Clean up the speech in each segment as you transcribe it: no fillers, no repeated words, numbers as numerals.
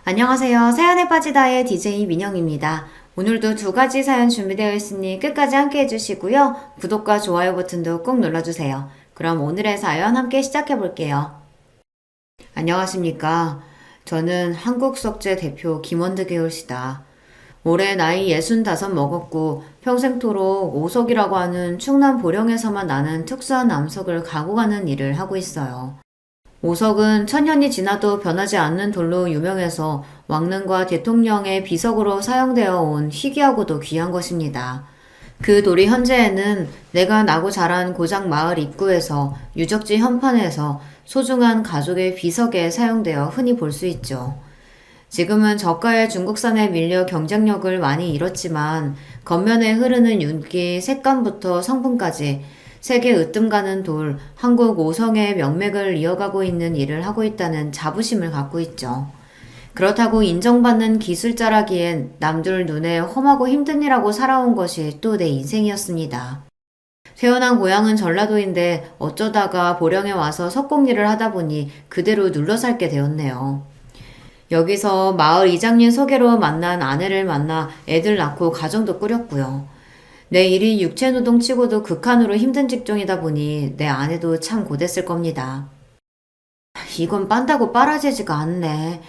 안녕하세요. 사연에 빠지다의 DJ 민영입니다. 오늘도 두 가지 사연 준비되어 있으니 끝까지 함께 해주시고요. 구독과 좋아요 버튼도 꼭 눌러주세요. 그럼 오늘의 사연 함께 시작해 볼게요. 안녕하십니까. 저는 한국석재 대표 김원득의 올시다. 올해 나이 65 먹었고 평생토록 오석이라고 하는 충남 보령에서만 나는 특수한 암석을 가고 가는 일을 하고 있어요. 오석은 천년이 지나도 변하지 않는 돌로 유명해서 왕릉과 대통령의 비석으로 사용되어 온 희귀하고도 귀한 것입니다. 그 돌이 현재에는 내가 나고 자란 고장 마을 입구에서 유적지 현판에서 소중한 가족의 비석에 사용되어 흔히 볼 수 있죠. 지금은 저가의 중국산에 밀려 경쟁력을 많이 잃었지만 겉면에 흐르는 윤기, 색감부터 성분까지 세계 으뜸 가는 돌, 한국 오성의 명맥을 이어가고 있는 일을 하고 있다는 자부심을 갖고 있죠. 그렇다고 인정받는 기술자라기엔 남들 눈에 험하고 힘든 일하고 살아온 것이 또 내 인생이었습니다. 태어난 고향은 전라도인데 어쩌다가 보령에 와서 석공일을 하다 보니 그대로 눌러 살게 되었네요. 여기서 마을 이장님 소개로 만난 아내를 만나 애들 낳고 가정도 꾸렸고요. 내 일이 육체노동 치고도 극한으로 힘든 직종이다 보니 내 아내도 참 고됐을 겁니다. 이건 빤다고 빨아지지가 않네.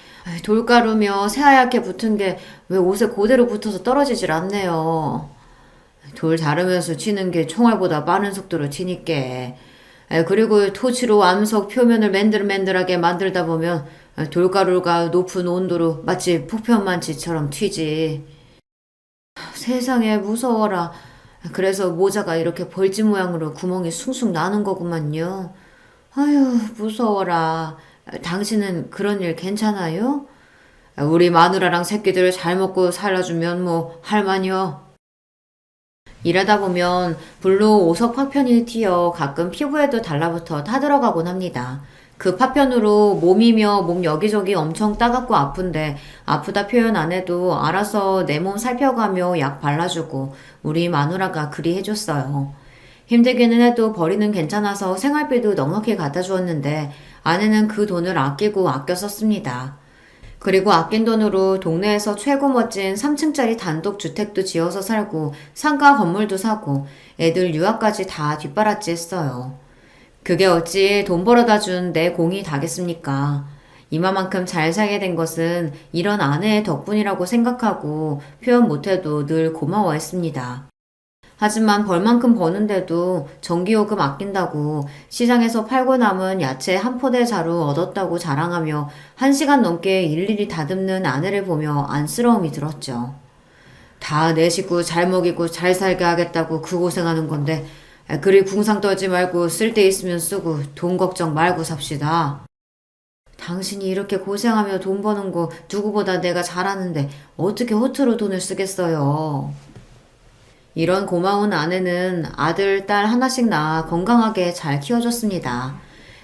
돌가루며 새하얗게 붙은 게 왜 옷에 그대로 붙어서 떨어지질 않네요. 돌 자르면서 치는 게 총알보다 빠른 속도로 치니까. 그리고 토치로 암석 표면을 맨들맨들하게 만들다 보면 돌가루가 높은 온도로 마치 폭편만치처럼 튀지. 세상에 무서워라. 그래서 모자가 이렇게 벌집 모양으로 구멍이 숭숭 나는 거구만요. 아유, 무서워라. 당신은 그런 일 괜찮아요? 우리 마누라랑 새끼들 잘 먹고 살아주면 뭐 할만요. 일하다 보면 불로 오석 파편이 튀어 가끔 피부에도 달라붙어 타들어가곤 합니다. 그 파편으로 몸이며 몸 여기저기 엄청 따갑고 아픈데 아프다 표현 안 해도 알아서 내 몸 살펴가며 약 발라주고 우리 마누라가 그리 해줬어요. 힘들기는 해도 벌이는 괜찮아서 생활비도 넉넉히 갖다 주었는데 아내는 그 돈을 아끼고 아껴 썼습니다. 그리고 아낀 돈으로 동네에서 최고 멋진 3층짜리 단독 주택도 지어서 살고 상가 건물도 사고 애들 유학까지 다 뒷바라지 했어요. 그게 어찌 돈 벌어다 준 내 공이 다겠습니까? 이마만큼 잘 살게 된 것은 이런 아내의 덕분이라고 생각하고 표현 못해도 늘 고마워했습니다. 하지만 벌만큼 버는데도 전기요금 아낀다고 시장에서 팔고 남은 야채 한 포대 자루 얻었다고 자랑하며 1시간 넘게 일일이 다듬는 아내를 보며 안쓰러움이 들었죠. 다 내 식구 잘 먹이고 잘 살게 하겠다고 그 고생하는 건데 그리 궁상 떨지 말고 쓸 데 있으면 쓰고 돈 걱정 말고 삽시다. 당신이 이렇게 고생하며 돈 버는 거 누구보다 내가 잘하는데 어떻게 허투루 돈을 쓰겠어요. 이런 고마운 아내는 아들, 딸 하나씩 낳아 건강하게 잘 키워줬습니다.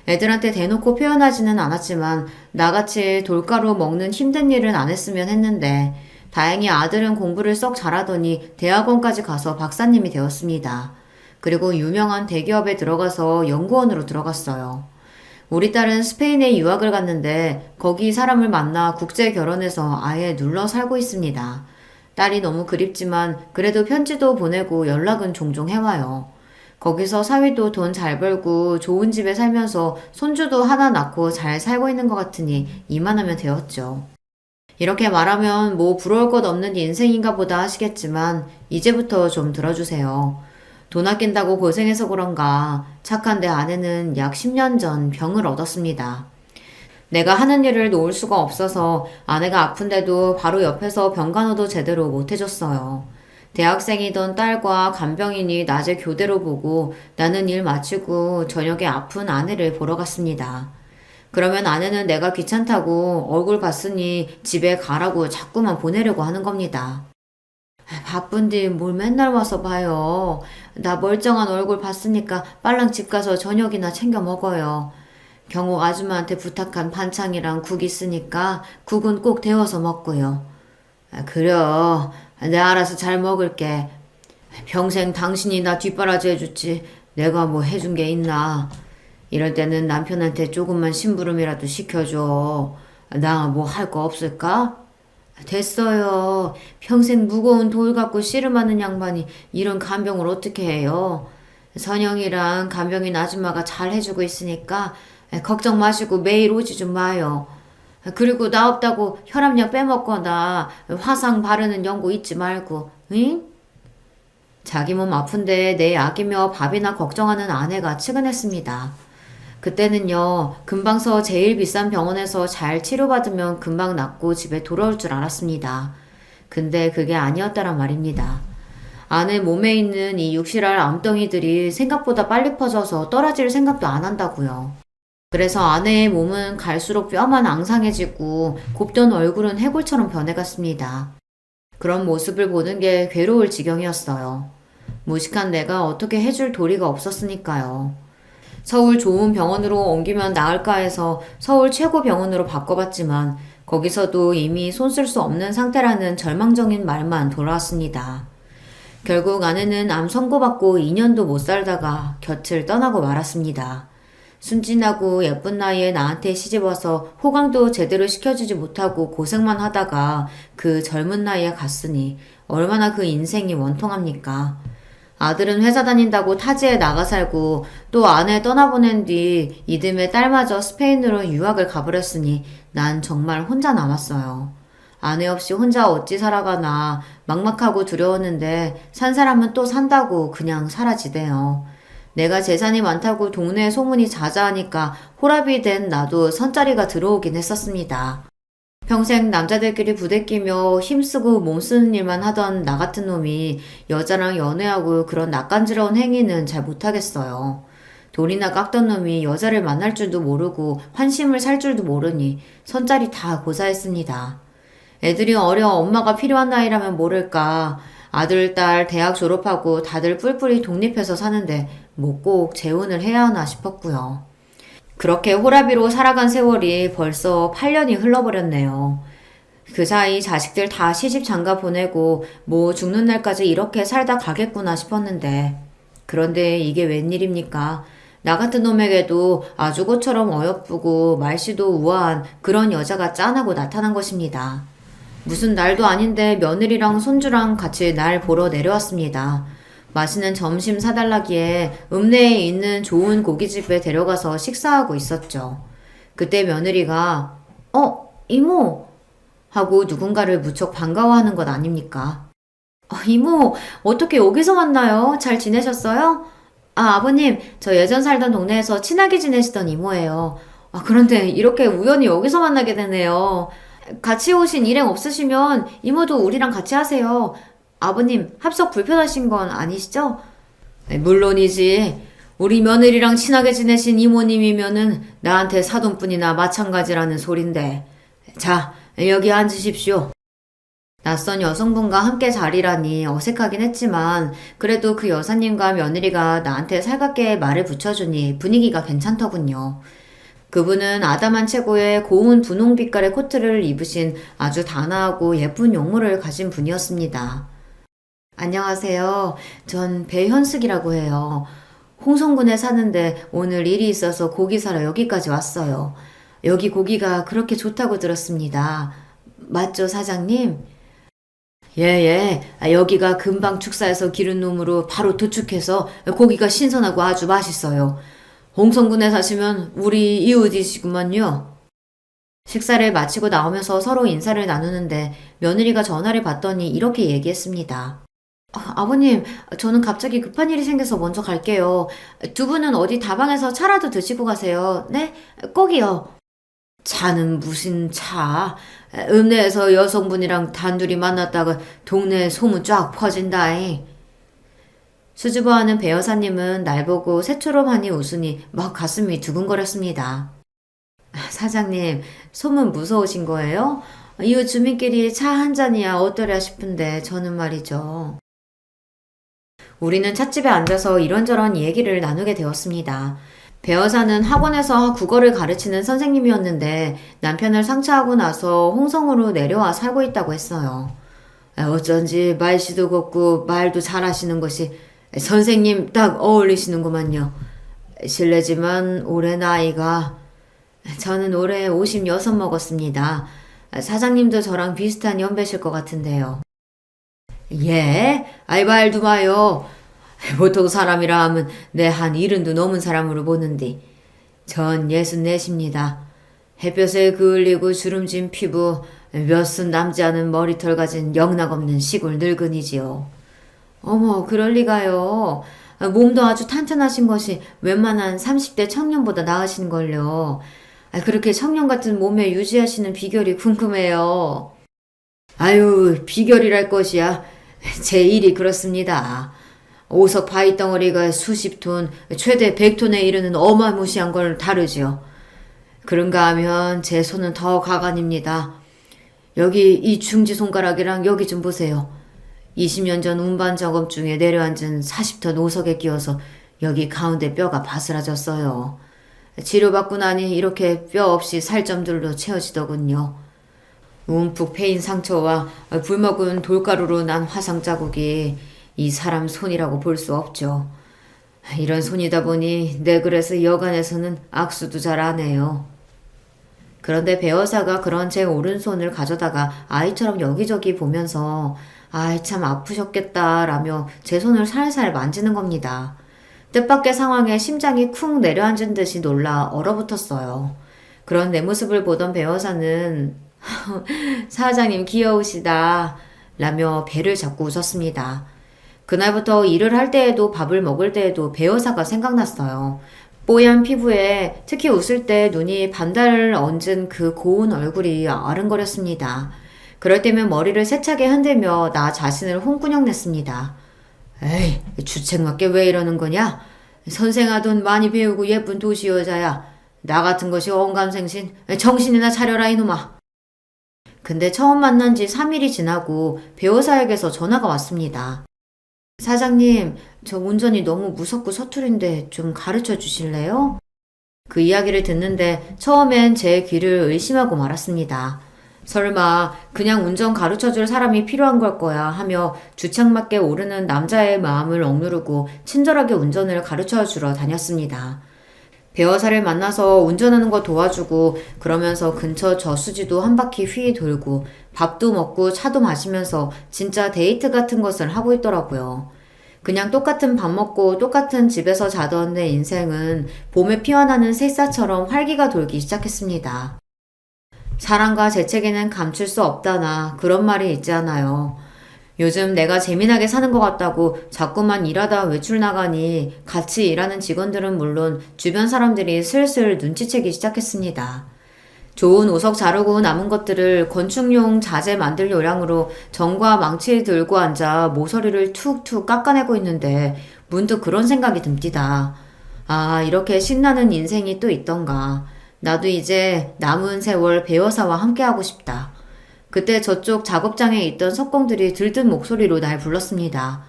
애들한테 대놓고 표현하지는 않았지만 나같이 돌가루 먹는 힘든 일은 안 했으면 했는데 다행히 아들은 공부를 썩 잘하더니 대학원까지 가서 박사님이 되었습니다. 그리고 유명한 대기업에 들어가서 연구원으로 들어갔어요. 우리 딸은 스페인에 유학을 갔는데 거기 사람을 만나 국제 결혼해서 아예 눌러 살고 있습니다. 딸이 너무 그립지만 그래도 편지도 보내고 연락은 종종 해와요. 거기서 사위도 돈 잘 벌고 좋은 집에 살면서 손주도 하나 낳고 잘 살고 있는 것 같으니 이만하면 되었죠. 이렇게 말하면 뭐 부러울 것 없는 인생인가 보다 하시겠지만 이제부터 좀 들어주세요. 돈 아낀다고 고생해서 그런가 착한 내 아내는 약 10년 전 병을 얻었습니다. 내가 하는 일을 놓을 수가 없어서 아내가 아픈데도 바로 옆에서 병간호도 제대로 못 해줬어요. 대학생이던 딸과 간병인이 낮에 교대로 보고 나는 일 마치고 저녁에 아픈 아내를 보러 갔습니다. 그러면 아내는 내가 귀찮다고 얼굴 봤으니 집에 가라고 자꾸만 보내려고 하는 겁니다. 바쁜데 뭘 맨날 와서 봐요. 나 멀쩡한 얼굴 봤으니까 빨랑 집 가서 저녁이나 챙겨 먹어요. 경옥 아줌마한테 부탁한 반찬이랑 국 있으니까 국은 꼭 데워서 먹고요. 그려. 내가 알아서 잘 먹을게. 평생 당신이 나 뒷바라지 해줬지. 내가 뭐 해준 게 있나. 이럴 때는 남편한테 조금만 심부름이라도 시켜줘. 나 뭐 할 거 없을까? 됐어요. 평생 무거운 돌 갖고 씨름하는 양반이 이런 간병을 어떻게 해요? 선영이랑 간병인 아줌마가 잘 해주고 있으니까 걱정 마시고 매일 오지 좀 마요. 그리고 나 없다고 혈압약 빼먹거나 화상 바르는 연고 잊지 말고, 응? 자기 몸 아픈데 내 약이며 밥이나 걱정하는 아내가 측은했습니다. 그때는요, 금방서 제일 비싼 병원에서 잘 치료받으면 금방 낫고 집에 돌아올 줄 알았습니다. 근데 그게 아니었다란 말입니다. 아내 몸에 있는 이 육실할 암덩이들이 생각보다 빨리 퍼져서 떨어질 생각도 안 한다고요. 그래서 아내의 몸은 갈수록 뼈만 앙상해지고 곱던 얼굴은 해골처럼 변해갔습니다. 그런 모습을 보는 게 괴로울 지경이었어요. 무식한 내가 어떻게 해줄 도리가 없었으니까요. 서울 좋은 병원으로 옮기면 나을까 해서 서울 최고 병원으로 바꿔봤지만 거기서도 이미 손 쓸 수 없는 상태라는 절망적인 말만 돌아왔습니다. 결국 아내는 암 선고받고 2년도 못 살다가 곁을 떠나고 말았습니다. 순진하고 예쁜 나이에 나한테 시집와서 호강도 제대로 시켜주지 못하고 고생만 하다가 그 젊은 나이에 갔으니 얼마나 그 인생이 원통합니까? 아들은 회사 다닌다고 타지에 나가 살고 또 아내 떠나보낸 뒤 이듬해 딸마저 스페인으로 유학을 가버렸으니 난 정말 혼자 남았어요. 아내 없이 혼자 어찌 살아가나 막막하고 두려웠는데 산 사람은 또 산다고 그냥 사라지대요. 내가 재산이 많다고 동네에 소문이 자자하니까 호랍이 된 나도 선자리가 들어오긴 했었습니다. 평생 남자들끼리 부대끼며 힘쓰고 몸쓰는 일만 하던 나 같은 놈이 여자랑 연애하고 그런 낯간지러운 행위는 잘 못하겠어요. 돈이나 깎던 놈이 여자를 만날 줄도 모르고 환심을 살 줄도 모르니 선자리 다 고사했습니다. 애들이 어려 엄마가 필요한 나이라면 모를까. 아들, 딸 대학 졸업하고 다들 뿔뿔이 독립해서 사는데 뭐 꼭 재혼을 해야 하나 싶었고요. 그렇게 호라비로 살아간 세월이 벌써 8년이 흘러버렸네요. 그 사이 자식들 다 시집 장가 보내고 뭐 죽는 날까지 이렇게 살다 가겠구나 싶었는데 그런데 이게 웬일입니까? 나 같은 놈에게도 아주 꽃처럼 어여쁘고 말씨도 우아한 그런 여자가 짠하고 나타난 것입니다. 무슨 날도 아닌데 며느리랑 손주랑 같이 날 보러 내려왔습니다. 맛있는 점심 사달라기에 읍내에 있는 좋은 고깃집에 데려가서 식사하고 있었죠. 그때 며느리가 이모! 하고 누군가를 무척 반가워하는 것 아닙니까? 이모, 어떻게 여기서 만나요? 잘 지내셨어요? 아버님, 저 예전 살던 동네에서 친하게 지내시던 이모예요. 그런데 이렇게 우연히 여기서 만나게 되네요. 같이 오신 일행 없으시면 이모도 우리랑 같이 하세요. 아버님, 합석 불편하신 건 아니시죠? 물론이지. 우리 며느리랑 친하게 지내신 이모님이면은 나한테 사돈뿐이나 마찬가지라는 소린데. 자, 여기 앉으십시오. 낯선 여성분과 함께 자리라니 어색하긴 했지만 그래도 그 여사님과 며느리가 나한테 살갑게 말을 붙여주니 분위기가 괜찮더군요. 그분은 아담한 체구의 고운 분홍빛깔의 코트를 입으신 아주 단아하고 예쁜 용모를 가진 분이었습니다. 안녕하세요. 전 배현숙이라고 해요. 홍성군에 사는데 오늘 일이 있어서 고기 사러 여기까지 왔어요. 여기 고기가 그렇게 좋다고 들었습니다. 맞죠, 사장님? 예. 여기가 금방 축사해서 기른 놈으로 바로 도축해서 고기가 신선하고 아주 맛있어요. 홍성군에 사시면 우리 이웃이시구만요. 식사를 마치고 나오면서 서로 인사를 나누는데 며느리가 전화를 받더니 이렇게 얘기했습니다. 아버님, 저는 갑자기 급한 일이 생겨서 먼저 갈게요. 두 분은 어디 다방에서 차라도 드시고 가세요. 네? 꼭이요. 차는 무슨 차? 읍내에서 여성분이랑 단둘이 만났다가 동네에 소문 쫙 퍼진다잉. 수줍어하는 배 여사님은 날 보고 새초롬하니 웃으니 막 가슴이 두근거렸습니다. 사장님, 소문 무서우신 거예요? 이웃 주민끼리 차 한 잔이야 어떠랴 싶은데 저는 말이죠. 우리는 찻집에 앉아서 이런저런 얘기를 나누게 되었습니다. 배 여사는 학원에서 국어를 가르치는 선생님이었는데 남편을 상처하고 나서 홍성으로 내려와 살고 있다고 했어요. 어쩐지 말씨도 곱고 말도 잘하시는 것이 선생님 딱 어울리시는구만요. 실례지만 올해 나이가 저는 올해 56 먹었습니다. 사장님도 저랑 비슷한 연배실 것 같은데요. 예? 아이 말도 마요. 보통 사람이라 하면 내 한 70도 넘은 사람으로 보는데 전 64입니다. 햇볕에 그을리고 주름진 피부, 몇 순 남지 않은 머리털 가진 영락없는 시골 늙은이지요. 어머, 그럴 리가요. 몸도 아주 탄탄하신 것이 웬만한 30대 청년보다 나으신걸요. 그렇게 청년 같은 몸매 유지하시는 비결이 궁금해요. 아유, 비결이랄 것이야. 제 일이 그렇습니다. 오석 바위 덩어리가 수십 톤, 최대 100톤에 이르는 어마무시한 걸 다루지요. 그런가 하면 제 손은 더 가관입니다. 여기 이 중지 손가락이랑 여기 좀 보세요. 20년 전 운반 작업 중에 내려앉은 40톤 오석에 끼어서 여기 가운데 뼈가 바스라졌어요. 치료받고 나니 이렇게 뼈 없이 살점들로 채워지더군요. 움푹 패인 상처와 굶어군 돌가루로 난 화상 자국이 이 사람 손이라고 볼 수 없죠. 이런 손이다 보니 내 그래서 여간에서는 악수도 잘 안 해요. 그런데 배어사가 그런 제 오른손을 가져다가 아이처럼 여기저기 보면서 아이 참 아프셨겠다라며 제 손을 살살 만지는 겁니다. 뜻밖의 상황에 심장이 쿵 내려앉은 듯이 놀라 얼어붙었어요. 그런 내 모습을 보던 배어사는 사장님 귀여우시다 라며 배를 잡고 웃었습니다. 그날부터 일을 할 때에도 밥을 먹을 때에도 배어사가 생각났어요. 뽀얀 피부에 특히 웃을 때 눈이 반달을 얹은 그 고운 얼굴이 아른거렸습니다. 그럴 때면 머리를 세차게 흔들며 나 자신을 홍군형 냈습니다. 에이, 주책맞게 왜 이러는 거냐? 선생아돈 많이 배우고 예쁜 도시 여자야. 나 같은 것이 언감생신. 정신이나 차려라 이놈아. 근데 처음 만난 지 3일이 지나고 배우사에게서 전화가 왔습니다. 사장님, 저 운전이 너무 무섭고 서투른데 좀 가르쳐 주실래요? 그 이야기를 듣는데 처음엔 제 귀를 의심하고 말았습니다. 설마 그냥 운전 가르쳐 줄 사람이 필요한 걸 거야 하며 주책맞게 오르는 남자의 마음을 억누르고 친절하게 운전을 가르쳐 주러 다녔습니다. 배어사를 만나서 운전하는 거 도와주고 그러면서 근처 저수지도 한 바퀴 휘 돌고 밥도 먹고 차도 마시면서 진짜 데이트 같은 것을 하고 있더라고요. 그냥 똑같은 밥 먹고 똑같은 집에서 자던 내 인생은 봄에 피어나는 새싹처럼 활기가 돌기 시작했습니다. 사랑과 재채기는 감출 수 없다나 그런 말이 있잖아요. 요즘 내가 재미나게 사는 것 같다고 자꾸만 일하다 외출 나가니 같이 일하는 직원들은 물론 주변 사람들이 슬슬 눈치채기 시작했습니다. 좋은 오석 자르고 남은 것들을 건축용 자재 만들 요량으로 정과 망치 들고 앉아 모서리를 툭툭 깎아내고 있는데 문득 그런 생각이 듭니다. 아, 이렇게 신나는 인생이 또 있던가. 나도 이제 남은 세월 배어사와 함께하고 싶다. 그때 저쪽 작업장에 있던 석공들이 들뜬 목소리로 날 불렀습니다.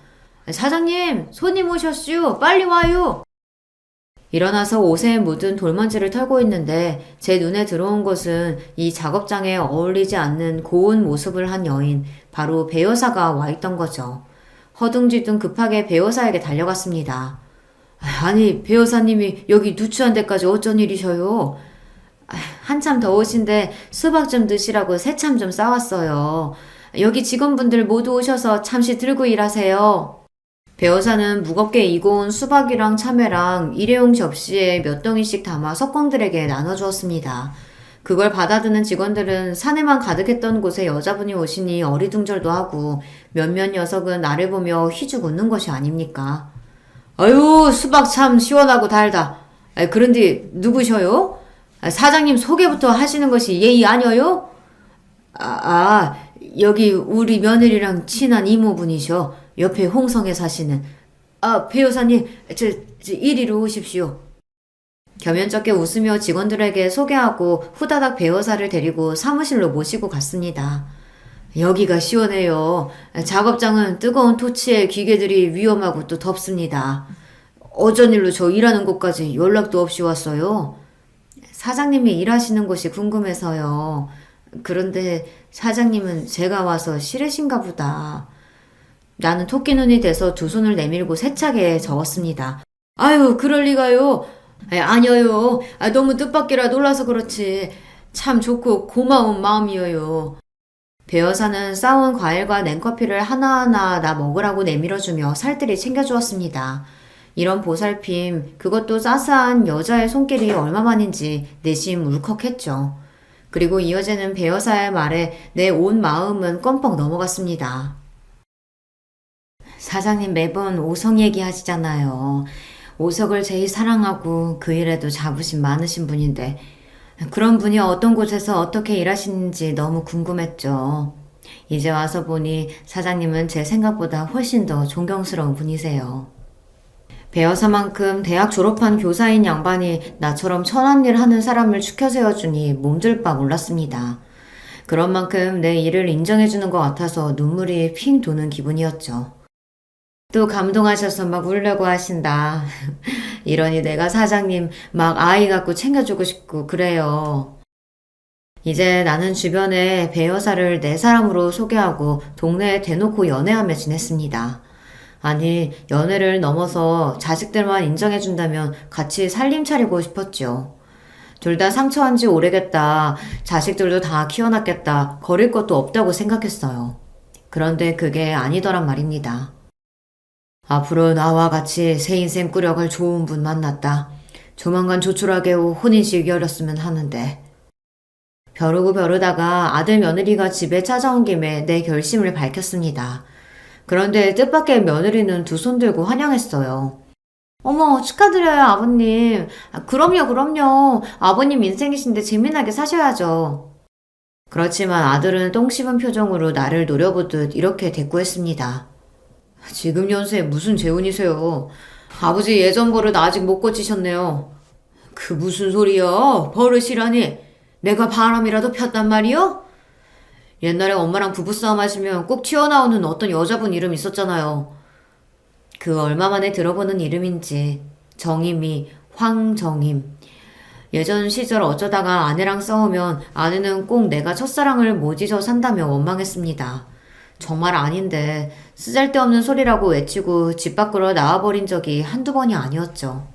사장님, 손님 오셨슈. 빨리 와요. 일어나서 옷에 묻은 돌먼지를 털고 있는데 제 눈에 들어온 것은 이 작업장에 어울리지 않는 고운 모습을 한 여인, 바로 배여사가 와 있던 거죠. 허둥지둥 급하게 배여사에게 달려갔습니다. 아니, 배여사님이 여기 누추한 데까지 어쩐 일이셔요? 한참 더우신데 수박 좀 드시라고 새참 좀 싸왔어요. 여기 직원분들 모두 오셔서 잠시 들고 일하세요. 배어사는 무겁게 이고 온 수박이랑 참외랑 일회용 접시에 몇 덩이씩 담아 석공들에게 나눠주었습니다. 그걸 받아드는 직원들은 사내만 가득했던 곳에 여자분이 오시니 어리둥절도 하고 몇몇 녀석은 나를 보며 휘죽 웃는 것이 아닙니까? 아유, 수박 참 시원하고 달다. 그런데 누구셔요? 사장님 소개부터 하시는 것이 예의 아니어요? 여기 우리 며느리랑 친한 이모분이셔. 옆에 홍성에 사시는. 배 여사님, 저 이리로 오십시오. 겸연쩍게 웃으며 직원들에게 소개하고 후다닥 배 여사를 데리고 사무실로 모시고 갔습니다. 여기가 시원해요. 작업장은 뜨거운 토치에 기계들이 위험하고 또 덥습니다. 어쩐 일로 저 일하는 곳까지 연락도 없이 왔어요? 사장님이 일하시는 곳이 궁금해서요. 그런데 사장님은 제가 와서 싫으신가 보다. 나는 토끼 눈이 돼서 두 손을 내밀고 세차게 적었습니다. 아유, 그럴 리가요. 아니요. 너무 뜻밖이라 놀라서 그렇지. 참 좋고 고마운 마음이에요. 배 여사는 싸운 과일과 냉커피를 하나하나 나 먹으라고 내밀어주며 살뜰히 챙겨주었습니다. 이런 보살핌, 그것도 싸싸한 여자의 손길이 얼마만인지 내심 울컥했죠. 그리고 이어지는 배 여사의 말에 내 온 마음은 껌뻑 넘어갔습니다. 사장님 매번 오석 얘기하시잖아요. 오석을 제일 사랑하고 그 일에도 자부심 많으신 분인데 그런 분이 어떤 곳에서 어떻게 일하시는지 너무 궁금했죠. 이제 와서 보니 사장님은 제 생각보다 훨씬 더 존경스러운 분이세요. 배여사만큼 대학 졸업한 교사인 양반이 나처럼 천한 일 하는 사람을 추켜 세워주니 몸둘 바 몰랐습니다. 그런 만큼 내 일을 인정해주는 것 같아서 눈물이 핑 도는 기분이었죠. 또 감동하셔서 막 울려고 하신다. 이러니 내가 사장님 막 아이 갖고 챙겨주고 싶고 그래요. 이제 나는 주변에 배 여사를 내 사람으로 소개하고 동네에 대놓고 연애하며 지냈습니다. 아니, 연애를 넘어서 자식들만 인정해준다면 같이 살림 차리고 싶었죠. 둘 다 상처한 지 오래겠다. 자식들도 다 키워놨겠다. 거릴 것도 없다고 생각했어요. 그런데 그게 아니더란 말입니다. 앞으로 나와 같이 새 인생 꾸려갈 좋은 분 만났다. 조만간 조촐하게 혼인식 열렸으면 하는데. 벼르고 벼르다가 아들 며느리가 집에 찾아온 김에 내 결심을 밝혔습니다. 그런데 뜻밖의 며느리는 두 손 들고 환영했어요. 어머, 축하드려요, 아버님. 그럼요. 아버님 인생이신데 재미나게 사셔야죠. 그렇지만 아들은 똥 씹은 표정으로 나를 노려보듯 이렇게 대꾸했습니다. 지금 연세에 무슨 재혼이세요? 아버지 예전 버릇 아직 못 고치셨네요. 그 무슨 소리야? 버릇이라니. 내가 바람이라도 폈단 말이요? 옛날에 엄마랑 부부싸움 하시면 꼭 튀어나오는 어떤 여자분 이름 있었잖아요. 그 얼마 만에 들어보는 이름인지. 정임이 황정임. 예전 시절 어쩌다가 아내랑 싸우면 아내는 꼭 내가 첫사랑을 못 잊어 산다며 원망했습니다. 정말 아닌데 쓰잘데없는 소리라고 외치고 집 밖으로 나와버린 적이 한두 번이 아니었죠.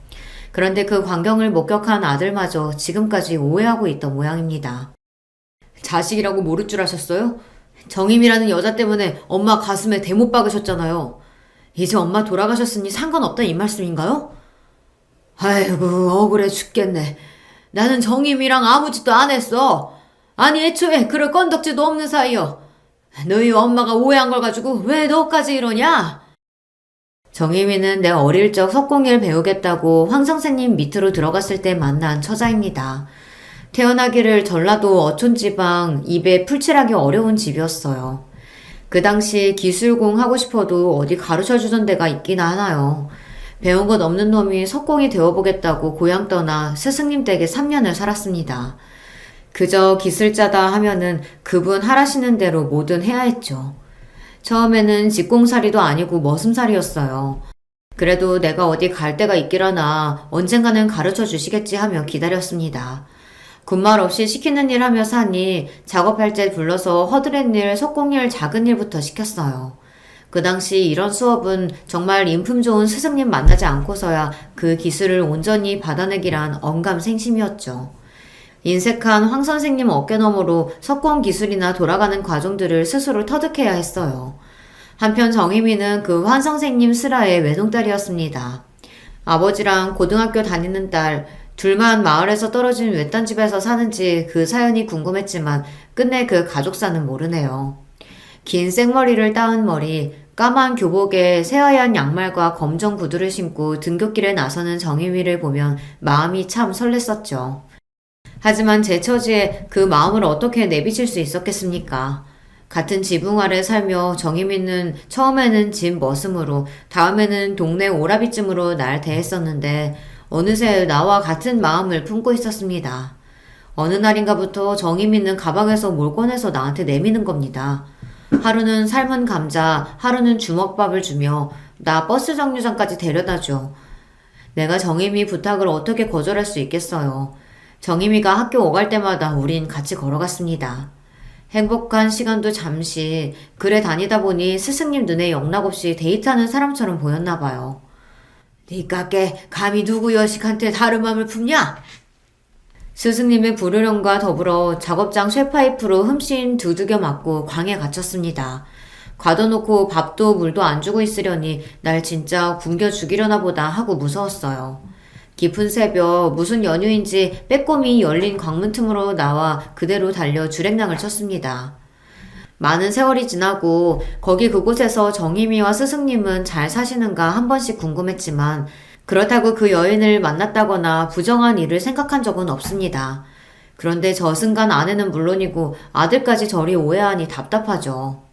그런데 그 광경을 목격한 아들마저 지금까지 오해하고 있던 모양입니다. 자식이라고 모를 줄 아셨어요? 정임이라는 여자 때문에 엄마 가슴에 대못 박으셨잖아요. 이제 엄마 돌아가셨으니 상관없다 이 말씀인가요? 아이고 억울해 죽겠네. 나는 정임이랑 아무 짓도 안 했어. 아니 애초에 그럴 건덕지도 없는 사이여. 너희 엄마가 오해한 걸 가지고 왜 너까지 이러냐? 정희미는 내 어릴 적 석공예를 배우겠다고 황 선생님 밑으로 들어갔을 때 만난 처자입니다. 태어나기를 전라도 어촌지방 입에 풀칠하기 어려운 집이었어요. 그 당시 기술공 하고 싶어도 어디 가르쳐주던 데가 있긴 하나요. 배운 것 없는 놈이 석공이 되어보겠다고 고향 떠나 스승님 댁에 3년을 살았습니다. 그저 기술자다 하면은 그분 하라시는 대로 뭐든 해야 했죠. 처음에는 직공살이도 아니고 머슴살이었어요. 그래도 내가 어디 갈 데가 있기라나 언젠가는 가르쳐 주시겠지 하며 기다렸습니다. 군말 없이 시키는 일 하며 사니 작업할 때 불러서 허드렛 일, 석공일 작은 일부터 시켰어요. 그 당시 이런 수업은 정말 인품 좋은 스승님 만나지 않고서야 그 기술을 온전히 받아내기란 언감생심이었죠. 인색한 황 선생님 어깨너머로 석공 기술이나 돌아가는 과정들을 스스로 터득해야 했어요. 한편 정희미는 그 황 선생님 슬하의 외동딸이었습니다. 아버지랑 고등학교 다니는 딸, 둘만 마을에서 떨어진 외딴 집에서 사는지 그 사연이 궁금했지만 끝내 그 가족사는 모르네요. 긴 생머리를 따은 머리, 까만 교복에 새하얀 양말과 검정 구두를 신고 등굣길에 나서는 정희미를 보면 마음이 참 설렜었죠. 하지만 제 처지에 그 마음을 어떻게 내비칠 수 있었겠습니까? 같은 지붕 아래 살며 정희미는 처음에는 집 머슴으로 다음에는 동네 오라비쯤으로 날 대했었는데 어느새 나와 같은 마음을 품고 있었습니다. 어느 날인가부터 정희미는 가방에서 뭘 꺼내서 나한테 내미는 겁니다. 하루는 삶은 감자, 하루는 주먹밥을 주며 나 버스 정류장까지 데려다줘. 내가 정희미 부탁을 어떻게 거절할 수 있겠어요. 정희미가 학교 오갈 때마다 우린 같이 걸어갔습니다. 행복한 시간도 잠시 글에 다니다 보니 스승님 눈에 영락없이 데이트하는 사람처럼 보였나 봐요. 니깎게 감히 누구 여식한테 다른 맘을 품냐? 스승님의 부르령과 더불어 작업장 쇠파이프로 흠씬 두들겨 맞고 광에 갇혔습니다. 가둬놓고 밥도 물도 안 주고 있으려니 날 진짜 굶겨 죽이려나 보다 하고 무서웠어요. 깊은 새벽 무슨 연유인지 빼꼼히 열린 광문 틈으로 나와 그대로 달려 주랭랑을 쳤습니다. 많은 세월이 지나고 거기 그곳에서 정희미와 스승님은 잘 사시는가 한 번씩 궁금했지만 그렇다고 그 여인을 만났다거나 부정한 일을 생각한 적은 없습니다. 그런데 저승간 아내는 물론이고 아들까지 저리 오해하니 답답하죠.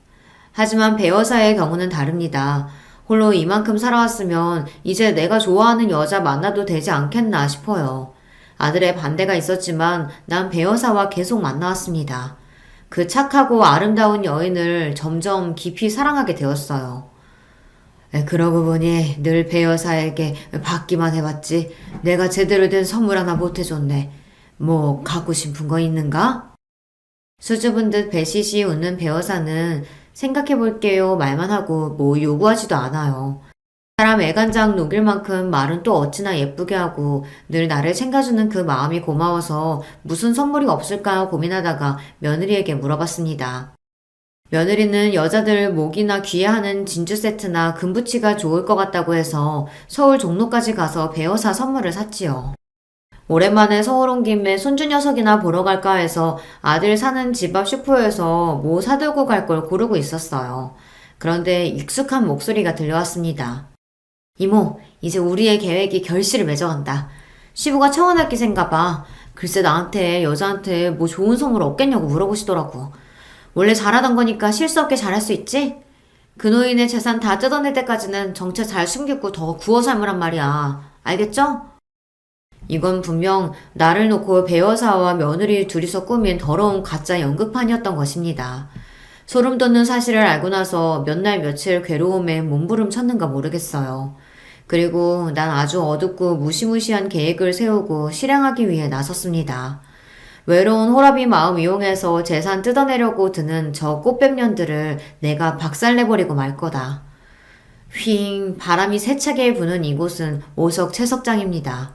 하지만 배 여사의 경우는 다릅니다. 홀로 이만큼 살아왔으면 이제 내가 좋아하는 여자 만나도 되지 않겠나 싶어요. 아들의 반대가 있었지만 난 배 여사와 계속 만나왔습니다. 그 착하고 아름다운 여인을 점점 깊이 사랑하게 되었어요. 그러고 보니 늘 배 여사에게 받기만 해봤지 내가 제대로 된 선물 하나 못 해줬네. 뭐 갖고 싶은 거 있는가? 수줍은 듯 배시시 웃는 배 여사는 생각해볼게요 말만 하고 뭐 요구하지도 않아요. 사람 애간장 녹일 만큼 말은 또 어찌나 예쁘게 하고 늘 나를 챙겨주는 그 마음이 고마워서 무슨 선물이 없을까 고민하다가 며느리에게 물어봤습니다. 며느리는 여자들 목이나 귀에 하는 진주 세트나 금부치가 좋을 것 같다고 해서 서울 종로까지 가서 배어사 선물을 샀지요. 오랜만에 서울 온 김에 손주 녀석이나 보러 갈까 해서 아들 사는 집 앞 슈퍼에서 뭐 사들고 갈 걸 고르고 있었어요. 그런데 익숙한 목소리가 들려왔습니다. 이모, 이제 우리의 계획이 결실을 맺어간다. 시부가 청혼할 기세인가 봐. 글쎄 나한테 여자한테 뭐 좋은 선물 없겠냐고 물어보시더라고. 원래 잘하던 거니까 실수 없게 잘할 수 있지? 그 노인의 재산 다 뜯어낼 때까지는 정체 잘 숨기고 더 구워 삶으란 말이야. 알겠죠? 이건 분명 나를 놓고 배여사와 며느리 둘이서 꾸민 더러운 가짜 연극판이었던 것입니다. 소름 돋는 사실을 알고 나서 몇 날 며칠 괴로움에 몸부림쳤는가 모르겠어요. 그리고 난 아주 어둡고 무시무시한 계획을 세우고 실행하기 위해 나섰습니다. 외로운 호라비 마음 이용해서 재산 뜯어내려고 드는 저 꽃뱀년들을 내가 박살내버리고 말 거다. 휘잉 바람이 세차게 부는 이곳은 오석 채석장입니다.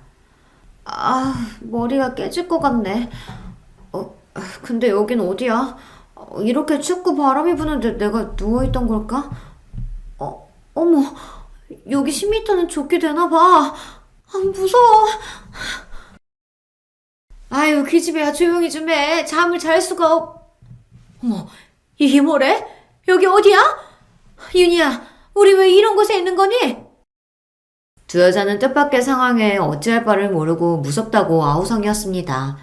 머리가 깨질 것 같네. 근데 여긴 어디야? 이렇게 춥고 바람이 부는데 내가 누워있던 걸까? 어머, 여기 10m는 좋게 되나봐. 무서워. 아유, 기집애야 조용히 좀 해. 잠을 잘 수가 어머, 이게 뭐래? 여기 어디야? 윤희야, 우리 왜 이런 곳에 있는 거니? 두 여자는 뜻밖의 상황에 어찌할 바를 모르고 무섭다고 아우성이었습니다.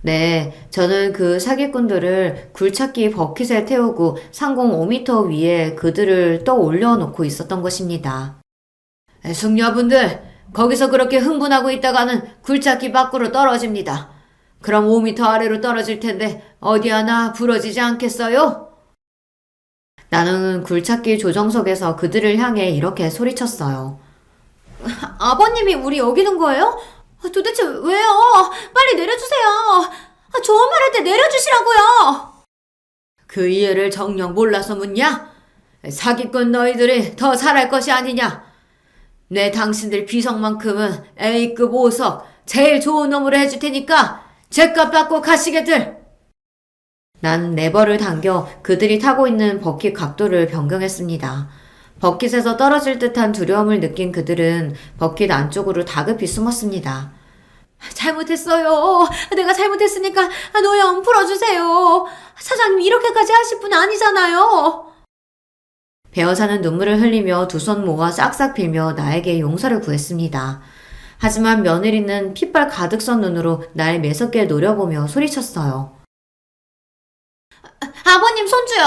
네, 저는 그 사기꾼들을 굴착기 버킷에 태우고 상공 5m 위에 그들을 떠 올려놓고 있었던 것입니다. 숙녀분들, 거기서 그렇게 흥분하고 있다가는 굴착기 밖으로 떨어집니다. 그럼 5m 아래로 떨어질 텐데 어디 하나 부러지지 않겠어요? 나는 굴착기 조정석에서 그들을 향해 이렇게 소리쳤어요. 아버님이 우리 여기 둔 거예요? 도대체 왜요? 빨리 내려주세요. 좋은 말 할 때 내려주시라고요. 그 이해를 정녕 몰라서 묻냐? 사기꾼 너희들이 더 잘할 것이 아니냐? 내 당신들 비석만큼은 A급 5석 제일 좋은 놈으로 해줄 테니까 죗값 받고 가시게들. 난 레버를 당겨 그들이 타고 있는 버킷 각도를 변경했습니다. 버킷에서 떨어질 듯한 두려움을 느낀 그들은 버킷 안쪽으로 다급히 숨었습니다. 잘못했어요. 내가 잘못했으니까 노형 풀어주세요. 사장님 이렇게까지 하실 분 아니잖아요. 배여사는 눈물을 흘리며 두 손 모아 싹싹 빌며 나에게 용서를 구했습니다. 하지만 며느리는 핏발 가득 선 눈으로 날 매섭게 노려보며 소리쳤어요. 아버님 손주요.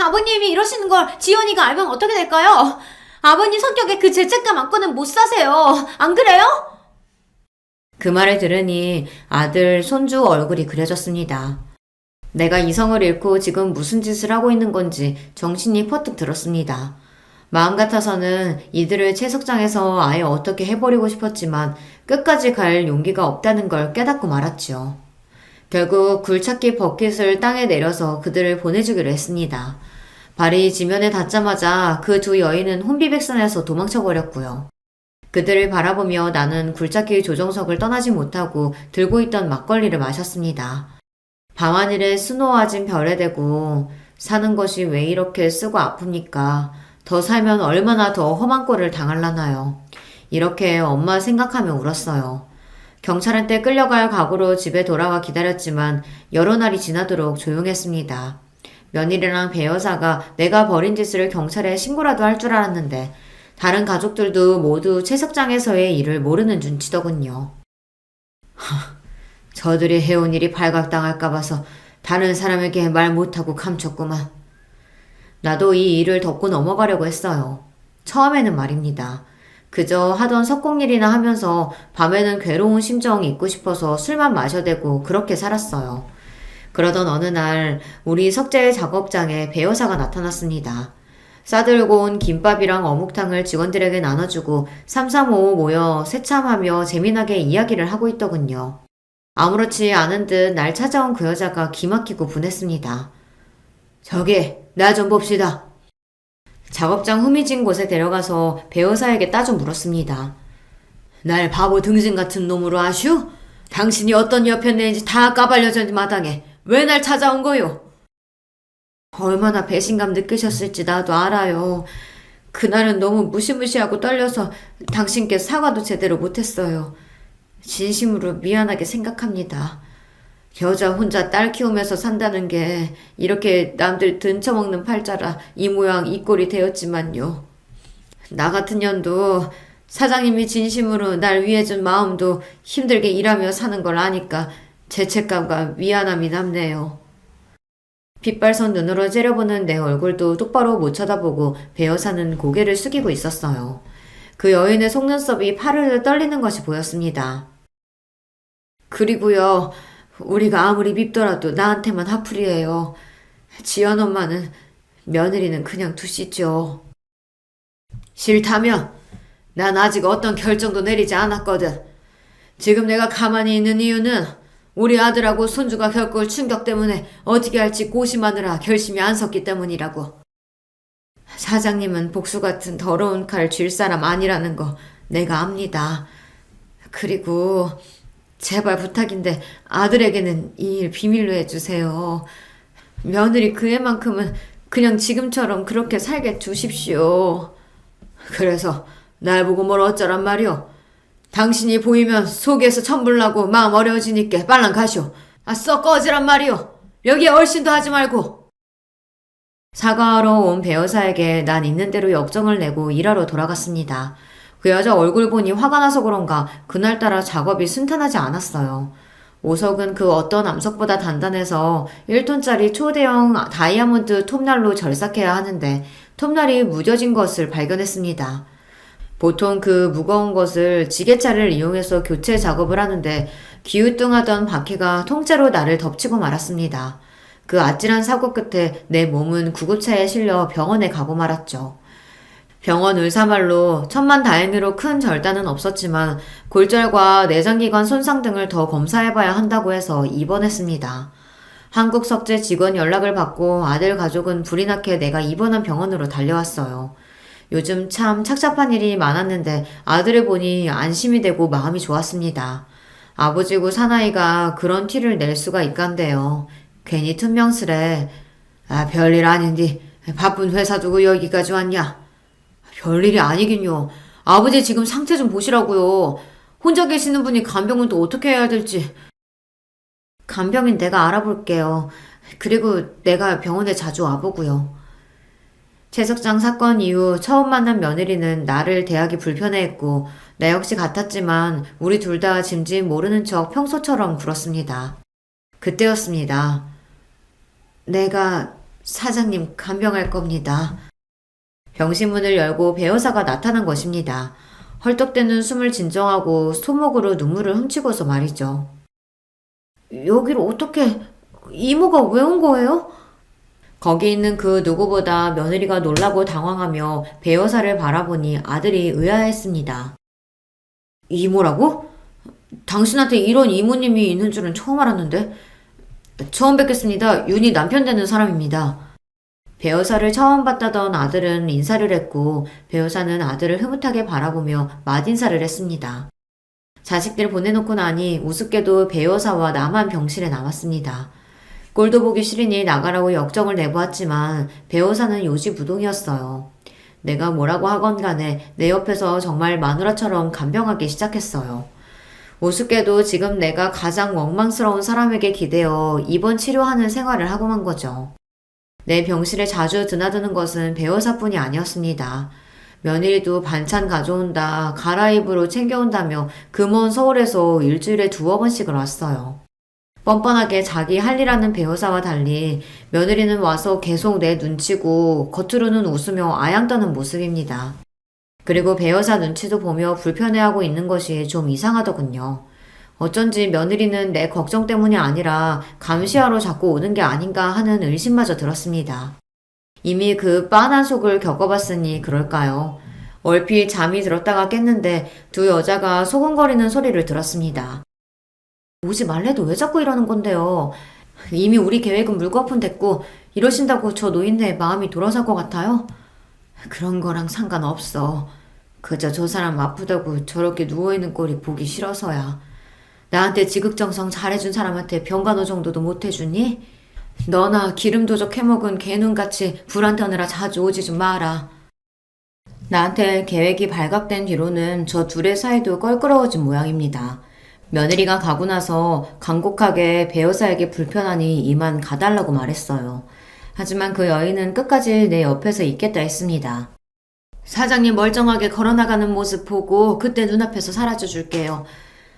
아버님이 이러시는 걸 지연이가 알면 어떻게 될까요? 아버님 성격에 그 죄책감 안고는 못 사세요. 안 그래요? 그 말을 들으니 아들, 손주 얼굴이 그려졌습니다. 내가 이성을 잃고 지금 무슨 짓을 하고 있는 건지 정신이 퍼뜩 들었습니다. 마음 같아서는 이들을 채석장에서 아예 어떻게 해버리고 싶었지만 끝까지 갈 용기가 없다는 걸 깨닫고 말았죠. 결국 굴착기 버킷을 땅에 내려서 그들을 보내주기로 했습니다. 발이 지면에 닿자마자 그 두 여인은 혼비백산해서 도망쳐버렸고요. 그들을 바라보며 나는 굴착기 조정석을 떠나지 못하고 들고 있던 막걸리를 마셨습니다. 밤하늘에 수놓아진 별에 대고 사는 것이 왜 이렇게 쓰고 아픕니까? 더 살면 얼마나 더 험한 꼴을 당할라나요? 이렇게 엄마 생각하며 울었어요. 경찰한테 끌려갈 각오로 집에 돌아와 기다렸지만 여러 날이 지나도록 조용했습니다. 며느리랑 배 여사가 내가 벌인 짓을 경찰에 신고라도 할 줄 알았는데 다른 가족들도 모두 채석장에서의 일을 모르는 눈치더군요. 저들이 해온 일이 발각당할까 봐서 다른 사람에게 말 못하고 감췄구만. 나도 이 일을 덮고 넘어가려고 했어요. 처음에는 말입니다. 그저 하던 석공일이나 하면서 밤에는 괴로운 심정 잊고 싶어서 술만 마셔대고 그렇게 살았어요. 그러던 어느 날 우리 석재 작업장에 배 여사가 나타났습니다. 싸들고 온 김밥이랑 어묵탕을 직원들에게 나눠주고 삼삼오오 모여 새참하며 재미나게 이야기를 하고 있더군요. 아무렇지 않은 듯 날 찾아온 그 여자가 기막히고 분했습니다. 저기, 나 좀 봅시다. 작업장 후미진 곳에 데려가서 배 여사에게 따져 물었습니다. 날 바보 등신 같은 놈으로 아슈? 당신이 어떤 여편네인지 다 까발려진 마당에 왜 날 찾아온 거요? 얼마나 배신감 느끼셨을지 나도 알아요. 그날은 너무 무시무시하고 떨려서 당신께 사과도 제대로 못했어요. 진심으로 미안하게 생각합니다. 여자 혼자 딸 키우면서 산다는 게 이렇게 남들 등쳐먹는 팔자라 이 모양 이 꼴이 되었지만요. 나 같은 년도 사장님이 진심으로 날 위해준 마음도 힘들게 일하며 사는 걸 아니까 죄책감과 미안함이 남네요. 빗발선 눈으로 째려보는 내 얼굴도 똑바로 못 쳐다보고 배 여사는 고개를 숙이고 있었어요. 그 여인의 속눈썹이 파르르 떨리는 것이 보였습니다. 그리고요, 우리가 아무리 밉더라도 나한테만 하풀이에요. 지연 엄마는 며느리는 그냥 두시죠. 싫다며? 난 아직 어떤 결정도 내리지 않았거든. 지금 내가 가만히 있는 이유는 우리 아들하고 손주가 겪을 충격 때문에 어떻게 할지 고심하느라 결심이 안 섰기 때문이라고. 사장님은 복수 같은 더러운 칼 쥘 사람 아니라는 거 내가 압니다. 그리고 제발 부탁인데 아들에게는 이 일 비밀로 해주세요. 며느리 그 애만큼은 그냥 지금처럼 그렇게 살게 두십시오. 그래서 날 보고 뭘 어쩌란 말이오. 당신이 보이면 속에서 천불나고 마음 어려워지니까 빨랑 가시오. 썩 꺼지란 말이오. 여기에 얼씬도 하지 말고. 사과하러 온 배 여사에게 난 있는 대로 역정을 내고 일하러 돌아갔습니다. 그 여자 얼굴 보니 화가 나서 그런가 그날따라 작업이 순탄하지 않았어요. 오석은 그 어떤 암석보다 단단해서 1톤짜리 초대형 다이아몬드 톱날로 절삭해야 하는데 톱날이 무뎌진 것을 발견했습니다. 보통 그 무거운 것을 지게차를 이용해서 교체 작업을 하는데 기우뚱하던 바퀴가 통째로 나를 덮치고 말았습니다. 그 아찔한 사고 끝에 내 몸은 구급차에 실려 병원에 가고 말았죠. 병원 의사말로 천만다행으로 큰 절단은 없었지만 골절과 내장기관 손상 등을 더 검사해봐야 한다고 해서 입원했습니다. 한국석재 직원 연락을 받고 아들 가족은 불이 나게 내가 입원한 병원으로 달려왔어요. 요즘 참 착잡한 일이 많았는데 아들을 보니 안심이 되고 마음이 좋았습니다. 아버지고 사나이가 그런 티를 낼 수가 있간데요. 괜히 퉁명스레. 별일 아닌디 바쁜 회사 두고 여기까지 왔냐? 별일이 아니긴요. 아버지 지금 상태 좀 보시라고요. 혼자 계시는 분이 간병은 또 어떻게 해야 될지. 간병인 내가 알아볼게요. 그리고 내가 병원에 자주 와보고요. 채석장 사건 이후 처음 만난 며느리는 나를 대하기 불편해했고 나 역시 같았지만 우리 둘 다 짐짓 모르는 척 평소처럼 굴었습니다. 그때였습니다. 내가 사장님 간병할 겁니다. 병실문을 열고 배 여사가 나타난 것입니다. 헐떡대는 숨을 진정하고 소목으로 눈물을 훔치고서 말이죠. 여기를 어떻게... 이모가 왜 온 거예요? 거기 있는 그 누구보다 며느리가 놀라고 당황하며 배 여사를 바라보니 아들이 의아했습니다. 이모라고? 당신한테 이런 이모님이 있는 줄은 처음 알았는데. 처음 뵙겠습니다. 윤희 남편 되는 사람입니다. 배여사를 처음 봤다던 아들은 인사를 했고 배여사는 아들을 흐뭇하게 바라보며 맞인사를 했습니다. 자식들 보내놓고 나니 우습게도 배여사와 나만 병실에 남았습니다. 꼴도 보기 싫으니 나가라고 역정을 내보았지만 배여사는 요지부동이었어요. 내가 뭐라고 하건 간에 내 옆에서 정말 마누라처럼 간병하기 시작했어요. 우습게도 지금 내가 가장 원망스러운 사람에게 기대어 입원 치료하는 생활을 하고 만 거죠. 내 병실에 자주 드나드는 것은 배여사뿐이 아니었습니다. 며느리도 반찬 가져온다, 갈아입으로 챙겨온다며 그 먼 서울에서 일주일에 2번씩을 왔어요. 뻔뻔하게 자기 할 일 하는 배우사와 달리 며느리는 와서 계속 내 눈치고 겉으로는 웃으며 아양 떠는 모습입니다. 그리고 배우사 눈치도 보며 불편해하고 있는 것이 좀 이상하더군요. 어쩐지 며느리는 내 걱정 때문이 아니라 감시하러 자꾸 오는 게 아닌가 하는 의심마저 들었습니다. 이미 그 빤한 속을 겪어봤으니 그럴까요? 얼핏 잠이 들었다가 깼는데 두 여자가 소곤거리는 소리를 들었습니다. 오지 말래도 왜 자꾸 이러는 건데요? 이미 우리 계획은 물거품 됐고 이러신다고 저 노인네 마음이 돌아설 것 같아요? 그런 거랑 상관없어. 그저 저 사람 아프다고 저렇게 누워있는 꼴이 보기 싫어서야. 나한테 지극정성 잘해준 사람한테 병간호 정도도 못해주니? 너나 기름 도적 해먹은 개눈같이 불안 터느라 자주 오지 좀 마라. 나한테 계획이 발각된 뒤로는 저 둘의 사이도 껄끄러워진 모양입니다. 며느리가 가고 나서 간곡하게 배여사에게 불편하니 이만 가달라고 말했어요. 하지만 그 여인은 끝까지 내 옆에서 있겠다 했습니다. 사장님 멀쩡하게 걸어나가는 모습 보고 그때 눈앞에서 사라져 줄게요.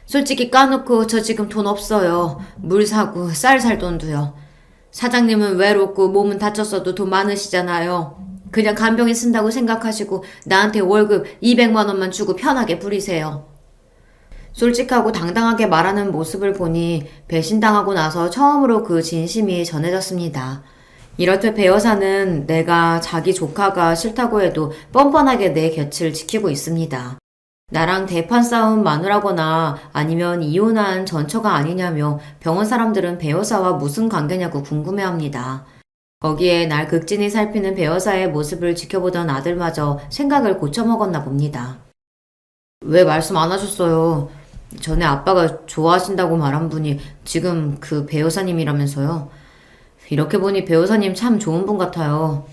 솔직히 까놓고 저 지금 돈 없어요. 물 사고 쌀 살 돈도요. 사장님은 외롭고 몸은 다쳤어도 돈 많으시잖아요. 그냥 간병인 쓴다고 생각하시고 나한테 월급 200만 원만 주고 편하게 부리세요. 솔직하고 당당하게 말하는 모습을 보니 배신당하고 나서 처음으로 그 진심이 전해졌습니다. 이렇듯 배여사는 내가 자기 조카가 싫다고 해도 뻔뻔하게 내 곁을 지키고 있습니다. 나랑 대판 싸움 마누라거나 아니면 이혼한 전처가 아니냐며 병원 사람들은 배여사와 무슨 관계냐고 궁금해합니다. 거기에 날 극진히 살피는 배여사의 모습을 지켜보던 아들마저 생각을 고쳐먹었나 봅니다. 왜 말씀 안 하셨어요? 전에 아빠가 좋아하신다고 말한 분이 지금 그 배여사님이라면서요. 이렇게 보니 배여사님 참 좋은 분 같아요.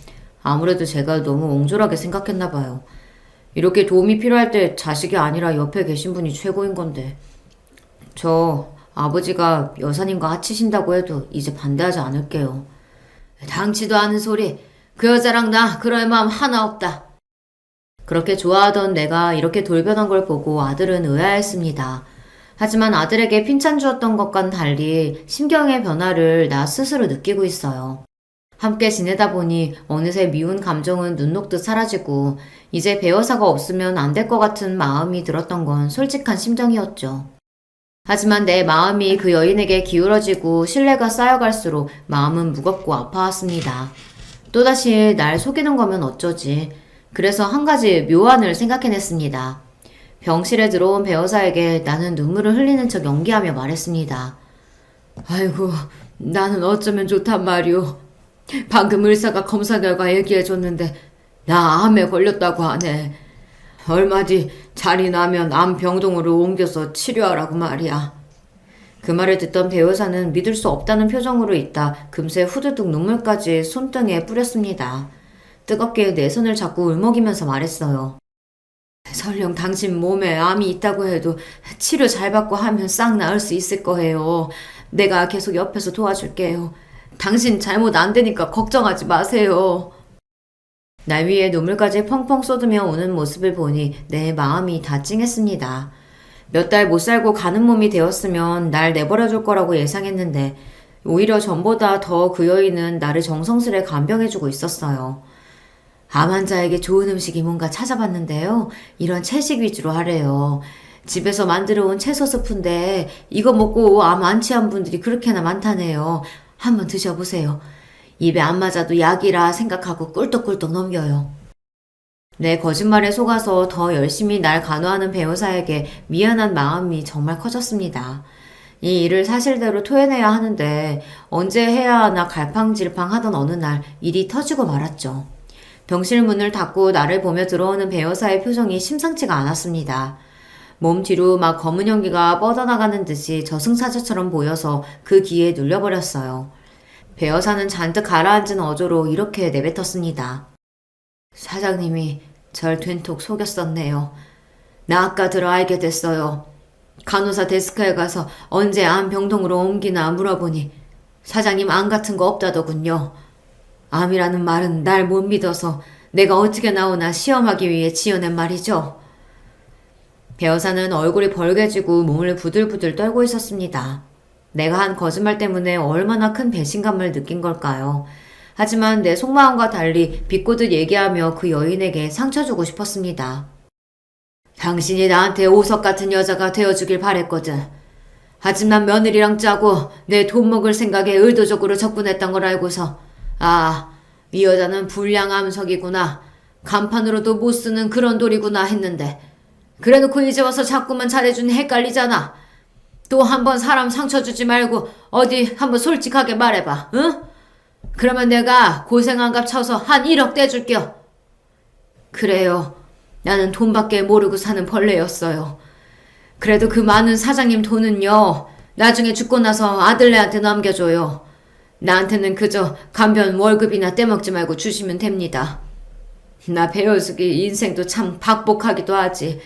아무래도 제가 너무 옹졸하게 생각했나 봐요. 이렇게 도움이 필요할 때 자식이 아니라 옆에 계신 분이 최고인 건데. 저 아버지가 여사님과 합치신다고 해도 이제 반대하지 않을게요. 당치도 않은 소리. 그 여자랑 나 그럴 마음 하나 없다. 그렇게 좋아하던 내가 이렇게 돌변한 걸 보고 아들은 의아했습니다. 하지만 아들에게 핀찬 주었던 것과는 달리 심경의 변화를 나 스스로 느끼고 있어요. 함께 지내다 보니 어느새 미운 감정은 눈 녹듯 사라지고 이제 배여사가 없으면 안 될 것 같은 마음이 들었던 건 솔직한 심정이었죠. 하지만 내 마음이 그 여인에게 기울어지고 신뢰가 쌓여갈수록 마음은 무겁고 아파왔습니다. 또다시 날 속이는 거면 어쩌지. 그래서 한 가지 묘안을 생각해냈습니다. 병실에 들어온 배여사에게 나는 눈물을 흘리는 척 연기하며 말했습니다. 아이고, 나는 어쩌면 좋단 말이오. 방금 의사가 검사 결과 얘기해줬는데 나 암에 걸렸다고 하네. 얼마 뒤 잘이 나면 암 병동으로 옮겨서 치료하라고 말이야. 그 말을 듣던 배여사는 믿을 수 없다는 표정으로 있다 금세 후두둑 눈물까지 손등에 뿌렸습니다. 뜨겁게 내 손을 잡고 울먹이면서 말했어요. 설령 당신 몸에 암이 있다고 해도 치료 잘 받고 하면 싹 나을 수 있을 거예요. 내가 계속 옆에서 도와줄게요. 당신 잘못 안 되니까 걱정하지 마세요. 날 위에 눈물까지 펑펑 쏟으며 우는 모습을 보니 내 마음이 다 찡했습니다. 몇 달 못 살고 가는 몸이 되었으면 날 내버려 줄 거라고 예상했는데 오히려 전보다 더 그 여인은 나를 정성스레 간병해주고 있었어요. 암 환자에게 좋은 음식이 뭔가 찾아봤는데요. 이런 채식 위주로 하래요. 집에서 만들어 온 채소 스프인데 이거 먹고 암 완치한 분들이 그렇게나 많다네요. 한번 드셔보세요. 입에 안 맞아도 약이라 생각하고 꿀떡꿀떡 넘겨요. 내 거짓말에 속아서 더 열심히 날 간호하는 배우사에게 미안한 마음이 정말 커졌습니다. 이 일을 사실대로 토해내야 하는데 언제 해야 하나 갈팡질팡 하던 어느 날 일이 터지고 말았죠. 병실 문을 닫고 나를 보며 들어오는 배여사의 표정이 심상치가 않았습니다. 몸 뒤로 막 검은 연기가 뻗어나가는 듯이 저승사자처럼 보여서 그 기에 눌려버렸어요. 배여사는 잔뜩 가라앉은 어조로 이렇게 내뱉었습니다. 사장님이 절 된통 속였었네요. 나 아까 들어 알게 됐어요. 간호사 데스크에 가서 언제 암 병동으로 옮기나 물어보니 사장님 암 같은 거 없다더군요. 암이라는 말은 날 못 믿어서 내가 어떻게 나오나 시험하기 위해 지어낸 말이죠. 배여사는 얼굴이 벌개지고 몸을 부들부들 떨고 있었습니다. 내가 한 거짓말 때문에 얼마나 큰 배신감을 느낀 걸까요? 하지만 내 속마음과 달리 비꼬듯 얘기하며 그 여인에게 상처 주고 싶었습니다. 당신이 나한테 오석 같은 여자가 되어주길 바랬거든. 하지만 며느리랑 짜고 내 돈 먹을 생각에 의도적으로 접근했던 걸 알고서 이 여자는 불량 암석이구나. 간판으로도 못 쓰는 그런 돌이구나 했는데 그래놓고 이제 와서 자꾸만 잘해주니 헷갈리잖아. 또 한번 사람 상처 주지 말고 어디 한번 솔직하게 말해봐. 응? 그러면 내가 고생한 값 쳐서 한 1억 떼줄게요. 그래요. 나는 돈밖에 모르고 사는 벌레였어요. 그래도 그 많은 사장님 돈은요. 나중에 죽고 나서 아들네한테 남겨줘요. 나한테는 그저 간변 월급이나 떼먹지 말고 주시면 됩니다. 나 배어숙이 인생도 참 박복하기도 하지.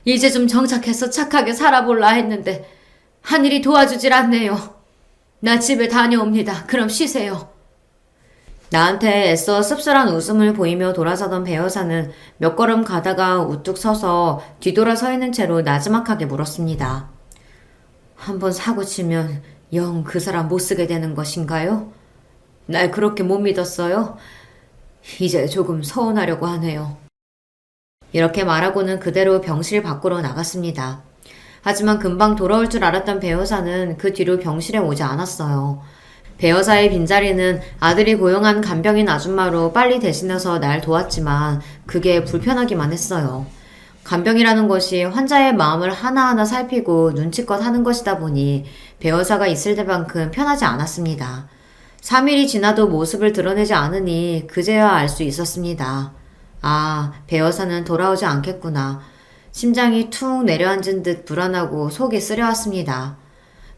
이제 좀 정착해서 착하게 살아볼라 했는데 하늘이 도와주질 않네요. 나 집에 다녀옵니다. 그럼 쉬세요. 나한테 애써 씁쓸한 웃음을 보이며 돌아서던 배여사는 몇 걸음 가다가 우뚝 서서 뒤돌아 서 있는 채로 나지막하게 물었습니다. 한번 사고 치면 영 그 사람 못 쓰게 되는 것인가요? 날 그렇게 못 믿었어요? 이제 조금 서운하려고 하네요. 이렇게 말하고는 그대로 병실 밖으로 나갔습니다. 하지만 금방 돌아올 줄 알았던 배여사는 그 뒤로 병실에 오지 않았어요. 배여사의 빈자리는 아들이 고용한 간병인 아줌마로 빨리 대신해서 날 도왔지만 그게 불편하기만 했어요. 간병이라는 것이 환자의 마음을 하나하나 살피고 눈치껏 하는 것이다 보니 배여사가 있을 때만큼 편하지 않았습니다. 3일이 지나도 모습을 드러내지 않으니 그제야 알 수 있었습니다. 배여사는 돌아오지 않겠구나. 심장이 툭 내려앉은 듯 불안하고 속이 쓰려왔습니다.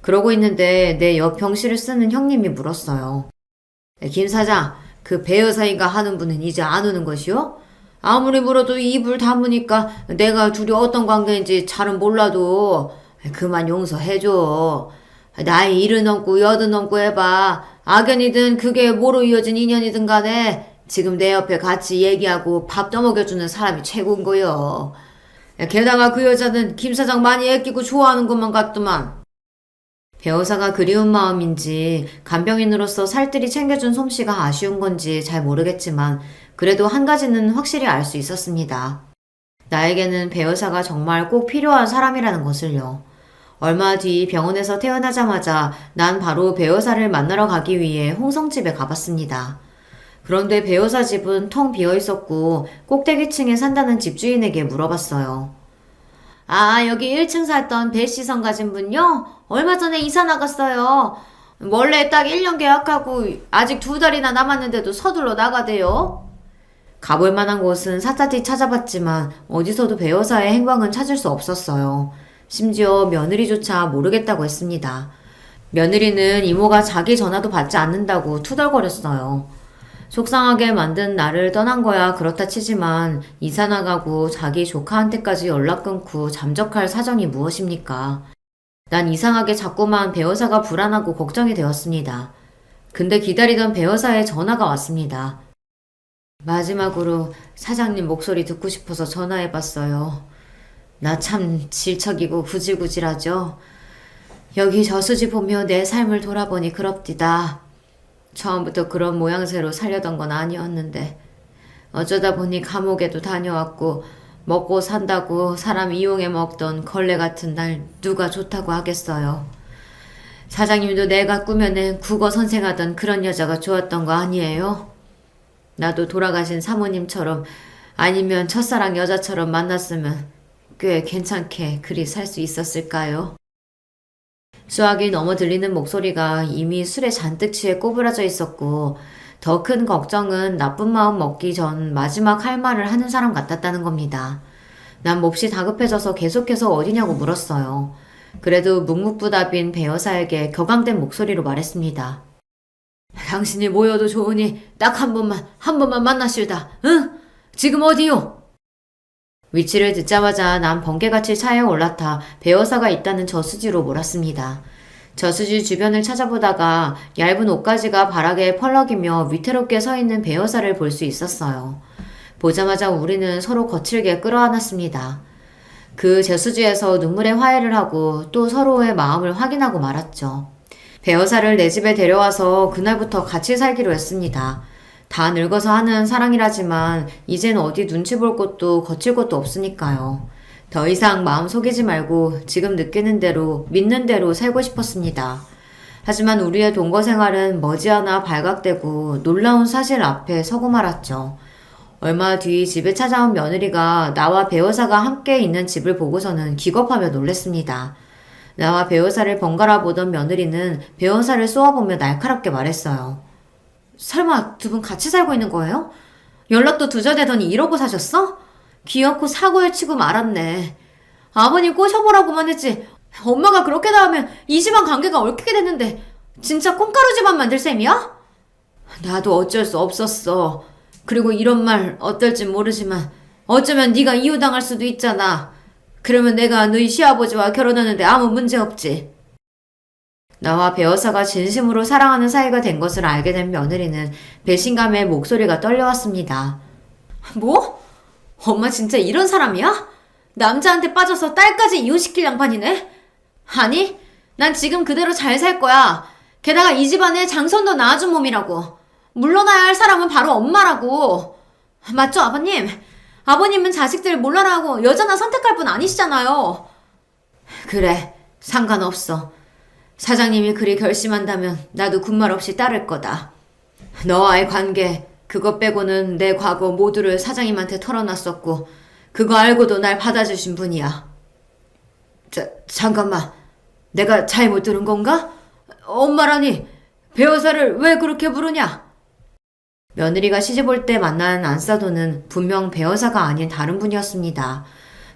그러고 있는데 내 옆 병실을 쓰는 형님이 물었어요. 김 사장, 그 배여사인가 하는 분은 이제 안 오는 것이요? 아무리 물어도 입을 다무니까 내가 둘이 어떤 관계인지 잘은 몰라도 그만 용서해줘. 나이 70 넘고 80 넘고 해봐. 악연이든 그게 뭐로 이어진 인연이든 간에 지금 내 옆에 같이 얘기하고 밥 떠먹여주는 사람이 최고인 거요. 게다가 그 여자는 김 사장 많이 애끼고 좋아하는 것만 같더만. 배여사가 그리운 마음인지 간병인으로서 살뜰히 챙겨준 솜씨가 아쉬운 건지 잘 모르겠지만 그래도 한 가지는 확실히 알 수 있었습니다. 나에게는 배여사가 정말 꼭 필요한 사람이라는 것을요. 얼마 뒤 병원에서 퇴원하자마자 난 바로 배여사를 만나러 가기 위해 홍성집에 가봤습니다. 그런데 배여사 집은 텅 비어 있었고 꼭대기층에 산다는 집주인에게 물어봤어요. 여기 1층 살던 배씨성 가진 분요? 얼마 전에 이사 나갔어요. 원래 딱 1년 계약하고 아직 2달이나 남았는데도 서둘러 나가대요. 가볼 만한 곳은 샅샅이 찾아봤지만 어디서도 배여사의 행방은 찾을 수 없었어요. 심지어 며느리조차 모르겠다고 했습니다. 며느리는 이모가 자기 전화도 받지 않는다고 투덜거렸어요. 속상하게 만든 나를 떠난 거야 그렇다 치지만 이사 나가고 자기 조카한테까지 연락 끊고 잠적할 사정이 무엇입니까? 난 이상하게 자꾸만 배여사가 불안하고 걱정이 되었습니다. 근데 기다리던 배여사의 전화가 왔습니다. 마지막으로 사장님 목소리 듣고 싶어서 전화해봤어요. 나 참 질척이고 구질구질하죠. 여기 저수지 보며 내 삶을 돌아보니 그럽디다. 처음부터 그런 모양새로 살려던 건 아니었는데 어쩌다 보니 감옥에도 다녀왔고 먹고 산다고 사람 이용해 먹던 걸레 같은 날 누가 좋다고 하겠어요. 사장님도 내가 꾸며낸 국어 선생하던 그런 여자가 좋았던 거 아니에요? 나도 돌아가신 사모님처럼 아니면 첫사랑 여자처럼 만났으면 꽤 괜찮게 그리 살 수 있었을까요? 수학이 넘어 들리는 목소리가 이미 술에 잔뜩 취해 꼬부라져 있었고, 더 큰 걱정은 나쁜 마음 먹기 전 마지막 할 말을 하는 사람 같았다는 겁니다. 난 몹시 다급해져서 계속해서 어디냐고 물었어요. 그래도 묵묵부답인 배 여사에게 격앙된 목소리로 말했습니다. 당신이 모여도 좋으니 딱 한 번만 만나실다. 응? 지금 어디요? 위치를 듣자마자 난 번개같이 차에 올라타 배 여사가 있다는 저수지로 몰았습니다. 저수지 주변을 찾아보다가 얇은 옷가지가 바닥에 펄럭이며 위태롭게 서 있는 배 여사를 볼 수 있었어요. 보자마자 우리는 서로 거칠게 끌어안았습니다. 그 저수지에서 눈물의 화해를 하고 또 서로의 마음을 확인하고 말았죠. 배 여사를 내 집에 데려와서 그날부터 같이 살기로 했습니다. 다 늙어서 하는 사랑이라지만 이젠 어디 눈치 볼 곳도 거칠 곳도 없으니까요. 더 이상 마음 속이지 말고 지금 느끼는 대로 믿는 대로 살고 싶었습니다. 하지만 우리의 동거 생활은 머지않아 발각되고 놀라운 사실 앞에 서고 말았죠. 얼마 뒤 집에 찾아온 며느리가 나와 배 여사가 함께 있는 집을 보고서는 기겁하며 놀랬습니다. 나와 배 여사를 번갈아 보던 며느리는 배 여사를 쏘아보며 날카롭게 말했어요. 설마 두 분 같이 살고 있는 거예요? 연락도 두절되더니 이러고 사셨어? 귀엽고 사고에 치고 말았네. 아버님 꼬셔보라고만 했지. 엄마가 그렇게 나오면 이 집안 관계가 얽히게 됐는데 진짜 콩가루 집안 만들 셈이야? 나도 어쩔 수 없었어. 그리고 이런 말 어떨진 모르지만 어쩌면 네가 이혼당할 수도 있잖아. 그러면 내가 너희 시아버지와 결혼하는데 아무 문제 없지. 나와 배 여사가 진심으로 사랑하는 사이가 된 것을 알게 된 며느리는 배신감에 목소리가 떨려왔습니다. 뭐? 엄마 진짜 이런 사람이야? 남자한테 빠져서 딸까지 이혼시킬 양반이네? 아니, 난 지금 그대로 잘 살 거야. 게다가 이 집안에 장손도 낳아준 몸이라고. 물러나야 할 사람은 바로 엄마라고. 맞죠, 아버님? 아버님은 자식들 물러나고 여자나 선택할 분 아니시잖아요. 그래, 상관없어. 사장님이 그리 결심한다면 나도 군말 없이 따를 거다. 너와의 관계, 그것 빼고는 내 과거 모두를 사장님한테 털어놨었고 그거 알고도 날 받아주신 분이야. 잠깐만. 내가 잘못 들은 건가? 엄마라니 배 여사를 왜 그렇게 부르냐? 며느리가 시집올 때 만난 안사도는 분명 배 여사가 아닌 다른 분이었습니다.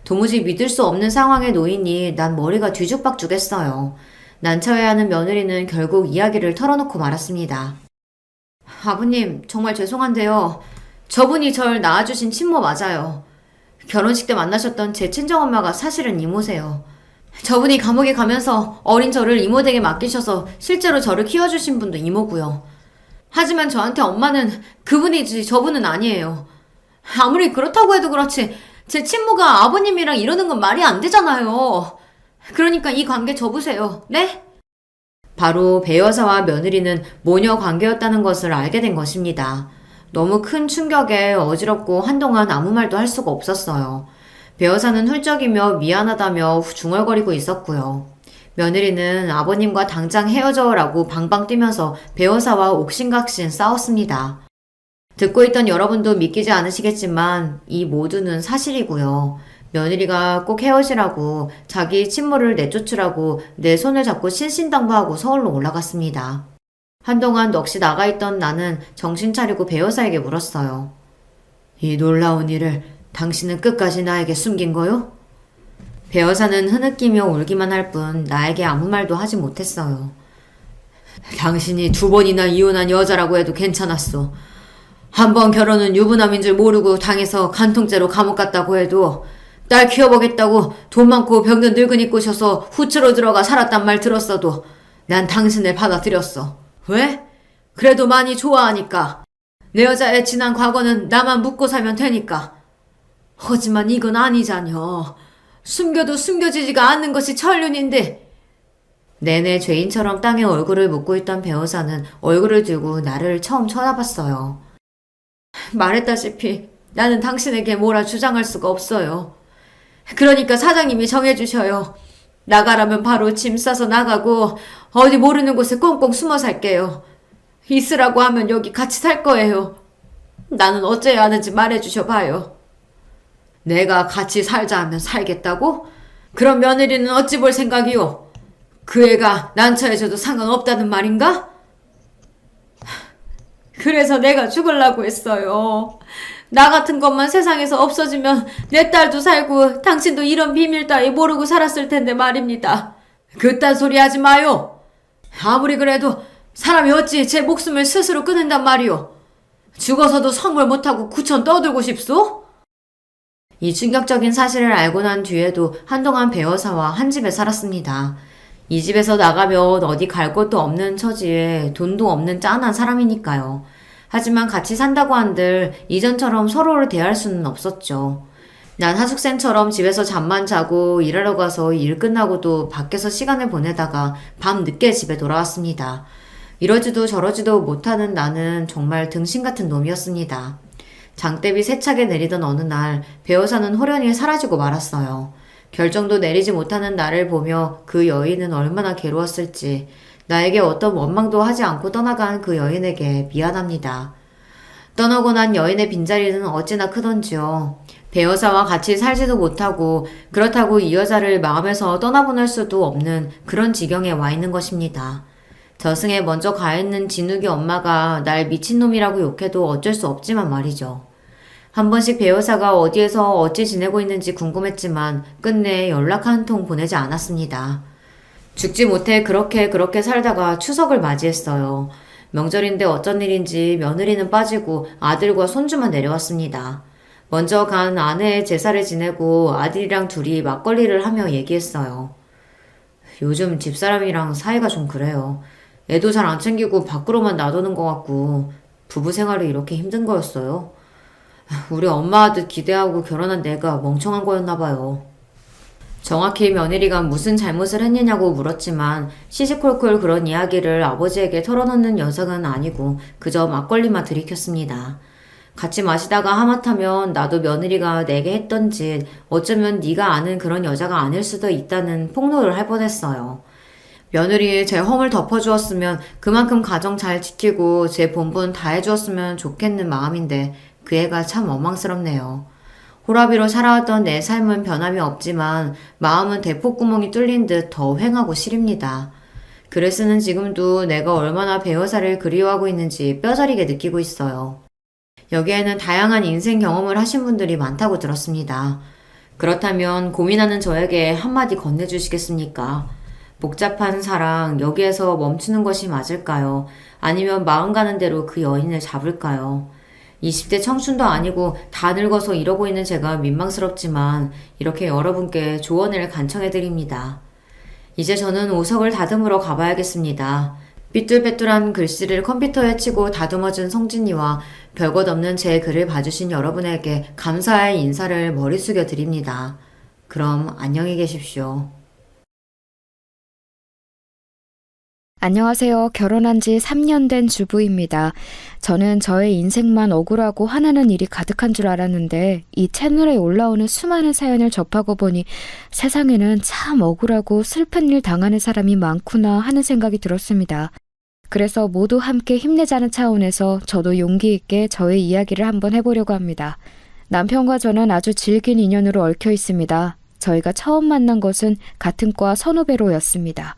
도무지 믿을 수 없는 상황에 놓이니 난 머리가 뒤죽박죽했어요. 난처해하는 며느리는 결국 이야기를 털어놓고 말았습니다. 아버님, 정말 죄송한데요. 저분이 절 낳아주신 친모 맞아요. 결혼식 때 만나셨던 제 친정엄마가 사실은 이모세요. 저분이 감옥에 가면서 어린 저를 이모댁에 맡기셔서 실제로 저를 키워주신 분도 이모고요. 하지만 저한테 엄마는 그분이지 저분은 아니에요. 아무리 그렇다고 해도 그렇지 제 친모가 아버님이랑 이러는 건 말이 안 되잖아요. 그러니까 이 관계 접으세요. 네? 바로 배 여사와 며느리는 모녀 관계였다는 것을 알게 된 것입니다. 너무 큰 충격에 어지럽고 한동안 아무 말도 할 수가 없었어요. 배 여사는 훌쩍이며 미안하다며 중얼거리고 있었고요. 며느리는 아버님과 당장 헤어져라고 방방 뛰면서 배 여사와 옥신각신 싸웠습니다. 듣고 있던 여러분도 믿기지 않으시겠지만 이 모두는 사실이고요. 며느리가 꼭 헤어지라고 자기 친모를 내쫓으라고 내 손을 잡고 신신당부하고 서울로 올라갔습니다. 한동안 넋이 나가있던 나는 정신 차리고 배 여사에게 물었어요. 이 놀라운 일을 당신은 끝까지 나에게 숨긴 거요? 배 여사는 흐느끼며 울기만 할 뿐 나에게 아무 말도 하지 못했어요. 당신이 2번이나 이혼한 여자라고 해도 괜찮았어. 한 번 결혼은 유부남인 줄 모르고 당해서 간통죄로 감옥 갔다고 해도 딸 키워보겠다고 돈 많고 병든 늙은이 꼬셔서 후추로 들어가 살았단 말 들었어도 난 당신을 받아들였어. 왜? 그래도 많이 좋아하니까. 내 여자의 지난 과거는 나만 묻고 살면 되니까. 하지만 이건 아니잖여. 숨겨도 숨겨지지가 않는 것이 천륜인데. 내내 죄인처럼 땅에 얼굴을 묻고 있던 배 여사는 얼굴을 들고 나를 처음 쳐다봤어요. 말했다시피 나는 당신에게 뭐라 주장할 수가 없어요. 그러니까 사장님이 정해주셔요. 나가라면 바로 짐 싸서 나가고 어디 모르는 곳에 꽁꽁 숨어 살게요. 있으라고 하면 여기 같이 살 거예요. 나는 어째야 하는지 말해주셔 봐요. 내가 같이 살자 하면 살겠다고? 그럼 며느리는 어찌 볼 생각이오? 그 애가 난처해져도 상관없다는 말인가? 그래서 내가 죽으려고 했어요. 나 같은 것만 세상에서 없어지면 내 딸도 살고 당신도 이런 비밀 따위 모르고 살았을 텐데 말입니다. 그딴 소리 하지 마요. 아무리 그래도 사람이 어찌 제 목숨을 스스로 끊는단 말이오. 죽어서도 성물 못하고 구천 떠들고 싶소? 이 충격적인 사실을 알고 난 뒤에도 한동안 배어사와 한 집에 살았습니다. 이 집에서 나가면 어디 갈 곳도 없는 처지에 돈도 없는 짠한 사람이니까요. 하지만 같이 산다고 한들 이전처럼 서로를 대할 수는 없었죠. 난 하숙생처럼 집에서 잠만 자고 일하러 가서 일 끝나고도 밖에서 시간을 보내다가 밤 늦게 집에 돌아왔습니다. 이러지도 저러지도 못하는 나는 정말 등신 같은 놈이었습니다. 장대비 세차게 내리던 어느 날 배어사는 호련히 사라지고 말았어요. 결정도 내리지 못하는 나를 보며 그 여인은 얼마나 괴로웠을지 나에게 어떤 원망도 하지 않고 떠나간 그 여인에게 미안합니다. 떠나고 난 여인의 빈자리는 어찌나 크던지요. 배어사와 같이 살지도 못하고 그렇다고 이 여자를 마음에서 떠나보낼 수도 없는 그런 지경에 와 있는 것입니다. 저승에 먼저 가 있는 진욱이 엄마가 날 미친놈이라고 욕해도 어쩔 수 없지만 말이죠. 한 번씩 배어사가 어디에서 어찌 지내고 있는지 궁금했지만 끝내 연락 한 통 보내지 않았습니다. 죽지 못해 그렇게 살다가 추석을 맞이했어요. 명절인데 어쩐 일인지 며느리는 빠지고 아들과 손주만 내려왔습니다. 먼저 간 아내의 제사를 지내고 아들이랑 둘이 막걸리를 하며 얘기했어요. 요즘 집사람이랑 사이가 좀 그래요. 애도 잘 안 챙기고 밖으로만 놔두는 것 같고 부부 생활이 이렇게 힘든 거였어요. 우리 엄마 아들 기대하고 결혼한 내가 멍청한 거였나 봐요. 정확히 며느리가 무슨 잘못을 했느냐고 물었지만 시시콜콜 그런 이야기를 아버지에게 털어놓는 여성은 아니고 그저 막걸리만 들이켰습니다. 같이 마시다가 하마터면 나도 며느리가 내게 했던 짓 어쩌면 네가 아는 그런 여자가 아닐 수도 있다는 폭로를 할 뻔했어요. 며느리의 제 험을 덮어주었으면 그만큼 가정 잘 지키고 제 본분 다 해주었으면 좋겠는 마음인데 그 애가 참 원망스럽네요. 호라비로 살아왔던 내 삶은 변함이 없지만 마음은 대폭구멍이 뚫린 듯 더 휑하고 시립니다. 글을 쓰는 지금도 내가 얼마나 배어사를 그리워하고 있는지 뼈저리게 느끼고 있어요. 여기에는 다양한 인생 경험을 하신 분들이 많다고 들었습니다. 그렇다면 고민하는 저에게 한마디 건네주시겠습니까? 복잡한 사랑, 여기에서 멈추는 것이 맞을까요? 아니면 마음 가는 대로 그 여인을 잡을까요? 20대 청춘도 아니고 다 늙어서 이러고 있는 제가 민망스럽지만 이렇게 여러분께 조언을 간청해드립니다. 이제 저는 오석을 다듬으러 가봐야겠습니다. 삐뚤빼뚤한 글씨를 컴퓨터에 치고 다듬어준 성진이와 별것 없는 제 글을 봐주신 여러분에게 감사의 인사를 머리 숙여 드립니다. 그럼 안녕히 계십시오. 안녕하세요. 결혼한 지 3년 된 주부입니다. 저는 저의 인생만 억울하고 화나는 일이 가득한 줄 알았는데 이 채널에 올라오는 수많은 사연을 접하고 보니 세상에는 참 억울하고 슬픈 일 당하는 사람이 많구나 하는 생각이 들었습니다. 그래서 모두 함께 힘내자는 차원에서 저도 용기 있게 저의 이야기를 한번 해보려고 합니다. 남편과 저는 아주 질긴 인연으로 얽혀 있습니다. 저희가 처음 만난 것은 같은 과 선후배로였습니다.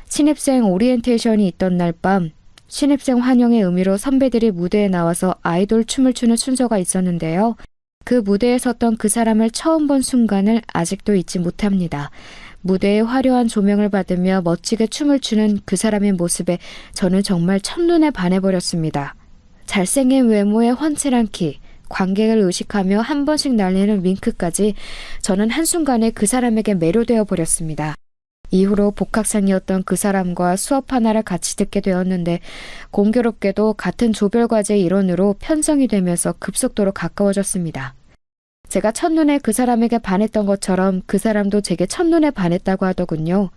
신입생 오리엔테이션이 있던 날 밤 신입생 환영의 의미로 선배들이 무대에 나와서 아이돌 춤을 추는 순서가 있었는데요. 그 무대에 섰던 그 사람을 처음 본 순간을 아직도 잊지 못합니다. 무대의 화려한 조명을 받으며 멋지게 춤을 추는 그 사람의 모습에 저는 정말 첫눈에 반해버렸습니다. 잘생긴 외모에 훤칠한 키, 관객을 의식하며 한 번씩 날리는 윙크까지 저는 한순간에 그 사람에게 매료되어 버렸습니다. 이후로 복학생이었던 그 사람과 수업 하나를 같이 듣게 되었는데 공교롭게도 같은 조별과제 일원으로 편성이 되면서 급속도로 가까워졌습니다. 제가 첫눈에 그 사람에게 반했던 것처럼 그 사람도 제게 첫눈에 반했다고 하더군요.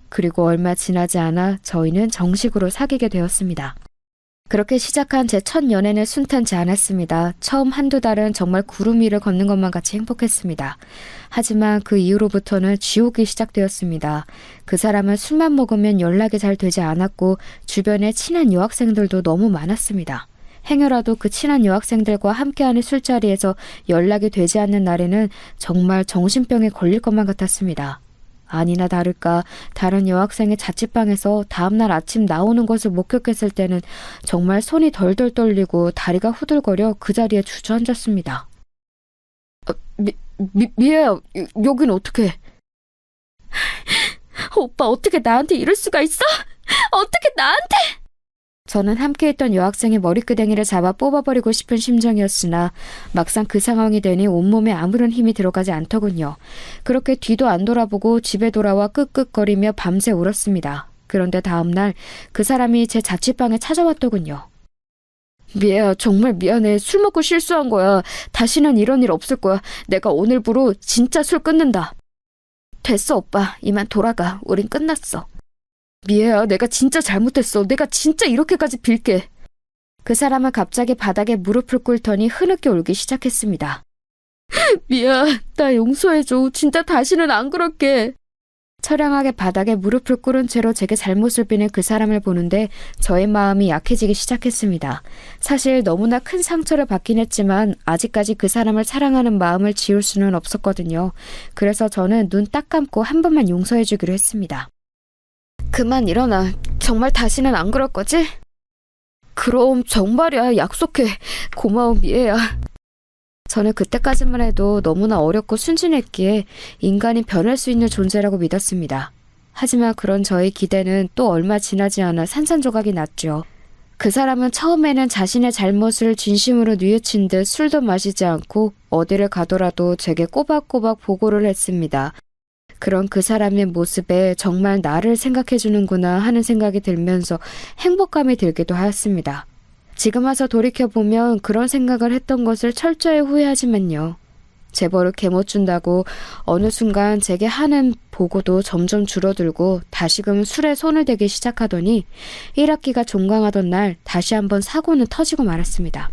그리고 얼마 지나지 않아 저희는 정식으로 사귀게 되었습니다. 그렇게 시작한 제 첫 연애는 순탄치 않았습니다. 처음 한두 달은 정말 구름 위를 걷는 것만 같이 행복했습니다. 하지만 그 이후로부터는 지옥이 시작되었습니다. 그 사람은 술만 먹으면 연락이 잘 되지 않았고 주변에 친한 여학생들도 너무 많았습니다. 행여라도 그 친한 여학생들과 함께하는 술자리에서 연락이 되지 않는 날에는 정말 정신병에 걸릴 것만 같았습니다. 아니나 다를까 다른 여학생의 자취방에서 다음날 아침 나오는 것을 목격했을 때는 정말 손이 덜덜 떨리고 다리가 후들거려 그 자리에 주저앉았습니다. 미애야, 여긴 어떻게? 오빠 어떻게 나한테 이럴 수가 있어? 어떻게 나한테? 저는 함께했던 여학생의 머리끄댕이를 잡아 뽑아버리고 싶은 심정이었으나 막상 그 상황이 되니 온몸에 아무런 힘이 들어가지 않더군요. 그렇게 뒤도 안 돌아보고 집에 돌아와 끄끄거리며 밤새 울었습니다. 그런데 다음날 그 사람이 제 자취방에 찾아왔더군요. 미애야, 정말 미안해. 술 먹고 실수한 거야. 다시는 이런 일 없을 거야. 내가 오늘부로 진짜 술 끊는다. 됐어, 오빠. 이만 돌아가. 우린 끝났어. 미애야, 내가 진짜 잘못했어. 내가 진짜 이렇게까지 빌게. 그 사람은 갑자기 바닥에 무릎을 꿇더니 흐느껴 울기 시작했습니다. 미애야, 나 용서해줘. 진짜 다시는 안 그럴게. 처량하게 바닥에 무릎을 꿇은 채로 제게 잘못을 비는 그 사람을 보는데 저의 마음이 약해지기 시작했습니다. 사실 너무나 큰 상처를 받긴 했지만 아직까지 그 사람을 사랑하는 마음을 지울 수는 없었거든요. 그래서 저는 눈 딱 감고 한 번만 용서해주기로 했습니다. 그만 일어나. 정말 다시는 안 그럴 거지? 그럼 정말이야. 약속해. 고마워, 미애야. 저는 그때까지만 해도 너무나 어렵고 순진했기에 인간이 변할 수 있는 존재라고 믿었습니다. 하지만 그런 저의 기대는 또 얼마 지나지 않아 산산조각이 났죠. 그 사람은 처음에는 자신의 잘못을 진심으로 뉘우친 듯 술도 마시지 않고 어디를 가더라도 제게 꼬박꼬박 보고를 했습니다. 그런 그 사람의 모습에 정말 나를 생각해주는구나 하는 생각이 들면서 행복감이 들기도 하였습니다. 지금 와서 돌이켜보면 그런 생각을 했던 것을 철저히 후회하지만요. 제 버릇 개못 준다고 어느 순간 제게 하는 보고도 점점 줄어들고 다시금 술에 손을 대기 시작하더니 1학기가 종강하던 날 다시 한번 사고는 터지고 말았습니다.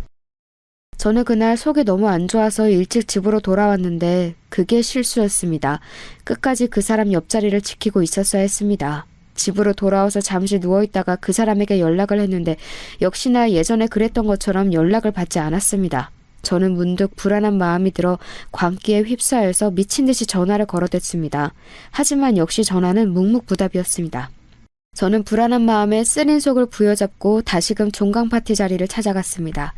저는 그날 속이 너무 안 좋아서 일찍 집으로 돌아왔는데 그게 실수였습니다. 끝까지 그 사람 옆자리를 지키고 있었어야 했습니다. 집으로 돌아와서 잠시 누워있다가 그 사람에게 연락을 했는데 역시나 예전에 그랬던 것처럼 연락을 받지 않았습니다. 저는 문득 불안한 마음이 들어 광기에 휩싸여서 미친 듯이 전화를 걸어댔습니다. 하지만 역시 전화는 묵묵부답이었습니다. 저는 불안한 마음에 쓰린 속을 부여잡고 다시금 종강 파티 자리를 찾아갔습니다.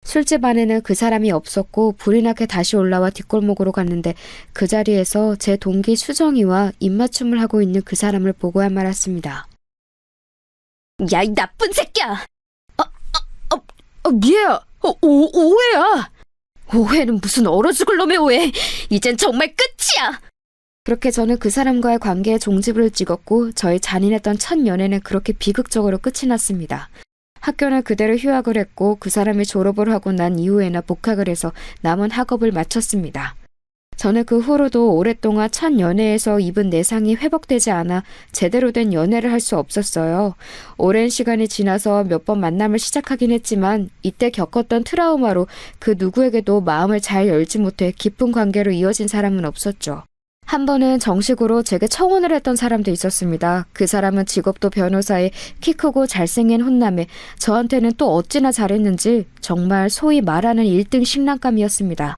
술집 안에는 그 사람이 없었고 불이 나게 다시 올라와 뒷골목으로 갔는데 그 자리에서 제 동기 수정이와 입맞춤을 하고 있는 그 사람을 보고야 말았습니다. 야, 이 나쁜 새끼야! 미애야! 오해야! 오해는 무슨 얼어 죽을 놈의 오해! 이젠 정말 끝이야! 그렇게 저는 그 사람과의 관계에 종지부를 찍었고 저희 잔인했던 첫 연애는 그렇게 비극적으로 끝이 났습니다. 학교는 그대로 휴학을 했고 그 사람이 졸업을 하고 난 이후에나 복학을 해서 남은 학업을 마쳤습니다. 저는 그 후로도 오랫동안 첫 연애에서 입은 내상이 회복되지 않아 제대로 된 연애를 할 수 없었어요. 오랜 시간이 지나서 몇 번 만남을 시작하긴 했지만 이때 겪었던 트라우마로 그 누구에게도 마음을 잘 열지 못해 깊은 관계로 이어진 사람은 없었죠. 한 번은 정식으로 제게 청혼을 했던 사람도 있었습니다. 그 사람은 직업도 변호사에 키 크고 잘생긴 혼남에 저한테는 또 어찌나 잘했는지 정말 소위 말하는 1등 신랑감이었습니다.